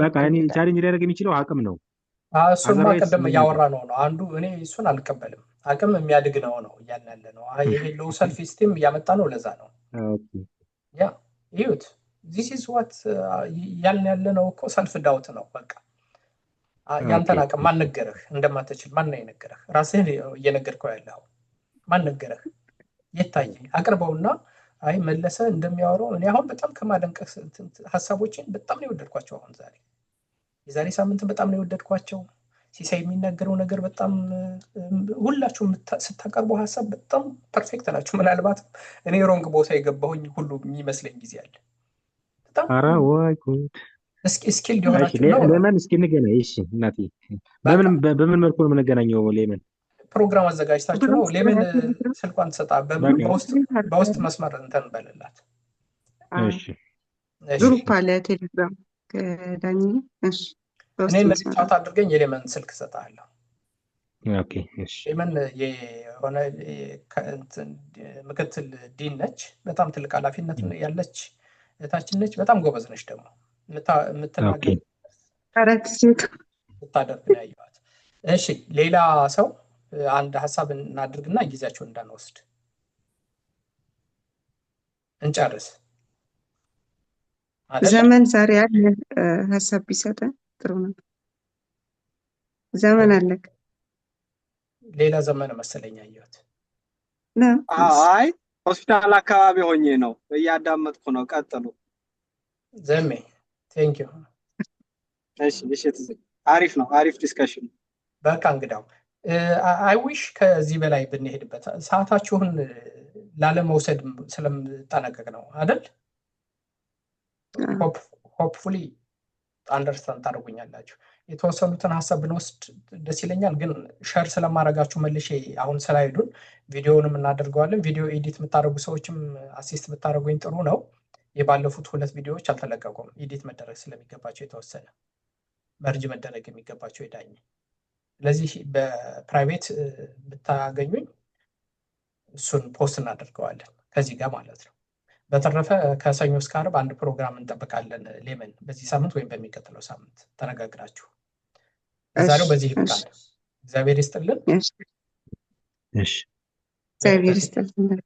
በቃ እኔ ቻሌንጅ ሊያደርግ የሚችለው አቅም ነው። እሱማ ቅድም እያወራ ነው እኔ እሱን አልቀበልም። አቅም የሚያድግ ነው እያልን ያለ ነው። ይሄ ሎው ሰልፍ ስቲም እያመጣ ነው። ለዛ ነው ያ ይሁት ዚስ ኢዝ ዋት ያልን ያለ ነው እኮ ሰልፍ ዳውት ነው። በቃ ያንተን አቅም ማን ነገረህ እንደማትችል? ማን ነው የነገረህ? ራስህን እየነገርከው ያለው ማን ነገረህ? የታየ አቅርበውና አይ መለሰ እንደሚያወራው እኔ አሁን በጣም ከማደንቀህ ሀሳቦችን በጣም ነው የወደድኳቸው። አሁን የዛሬ ሳምንት በጣም ነው የወደድኳቸው። ሲሳይ የሚናገረው ነገር በጣም ሁላችሁም ስታቀርቡ ሀሳብ በጣም ፐርፌክት ናችሁ። ምናልባት እኔ ሮንግ ቦታ የገባሁኝ ሁሉ የሚመስለኝ ጊዜ አለ። በጣም ኧረ ወይ ጉድ! ስኪል ሊሆናችሁ ነው። ሌመን እስኪ እንገናኝ። እሺ እናቴ፣ በምን መልኩ ነው የምንገናኘው? ሌመን ፕሮግራም አዘጋጅታችሁ ነው። ሌመን ስልኳን ትሰጣ በውስጥ መስመር እንትን በልላት። እሺ ግሩፕ አለ ቴሌግራም ከዳኝ። እሺ እኔ መጫወት አድርገኝ የሌመን ስልክ እሰጥሃለሁ። ኦኬ እሺ። ሌመን የሆነ ምክትል ዲን ነች። በጣም ትልቅ ኃላፊነት ያለች እህታችን ነች። በጣም ጎበዝ ነች ደግሞ የምትናገር ስታደርግ ነው ያየኋት። እሺ ሌላ ሰው አንድ ሀሳብ እናድርግና ጊዜያቸውን እንዳንወስድ እንጨርስ። ዘመን ዛሬ ያለ ሀሳብ ቢሰጠን ጥሩ ነው። ዘመን አለክ? ሌላ ዘመን መሰለኝ ያየሁት። አይ ሆስፒታል አካባቢ ሆኜ ነው እያዳመጥኩ ነው። ቀጥሉ ዘሜ። ቴንክ ዩ። እሺ አሪፍ ነው። አሪፍ ዲስከሽን። በቃ እንግዳው አይ ዊሽ ከዚህ በላይ ብንሄድበት። ሰዓታችሁን ላለመውሰድ ስለምጠነቀቅ ነው አይደል? ሆፕፉሊ አንደርስታንድ ታደርጉኛላችሁ። የተወሰኑትን ሀሳብ ብንወስድ ደስ ይለኛል። ግን ሸር ስለማድረጋችሁ መልሼ አሁን ስላይዱን ቪዲዮውንም እናደርገዋለን። ቪዲዮ ኤዲት የምታደርጉ ሰዎችም አሲስት ብታደርጉኝ ጥሩ ነው። የባለፉት 2 ቪዲዮዎች አልተለቀቁም። ኤዲት መደረግ ስለሚገባቸው የተወሰነ መርጅ መደረግ የሚገባቸው የዳኝ። ስለዚህ በፕራይቬት ብታገኙኝ እሱን ፖስት እናደርገዋለን ከዚህ ጋር ማለት ነው። በተረፈ ከሰኞ እስከ ዓርብ አንድ ፕሮግራም እንጠብቃለን። ሌመን በዚህ ሳምንት ወይም በሚቀጥለው ሳምንት ተነጋግራችሁ ዛሬው በዚህ ይብቃል። እግዚአብሔር ይስጥልን። እሺ እግዚአብሔር ይስጥልን።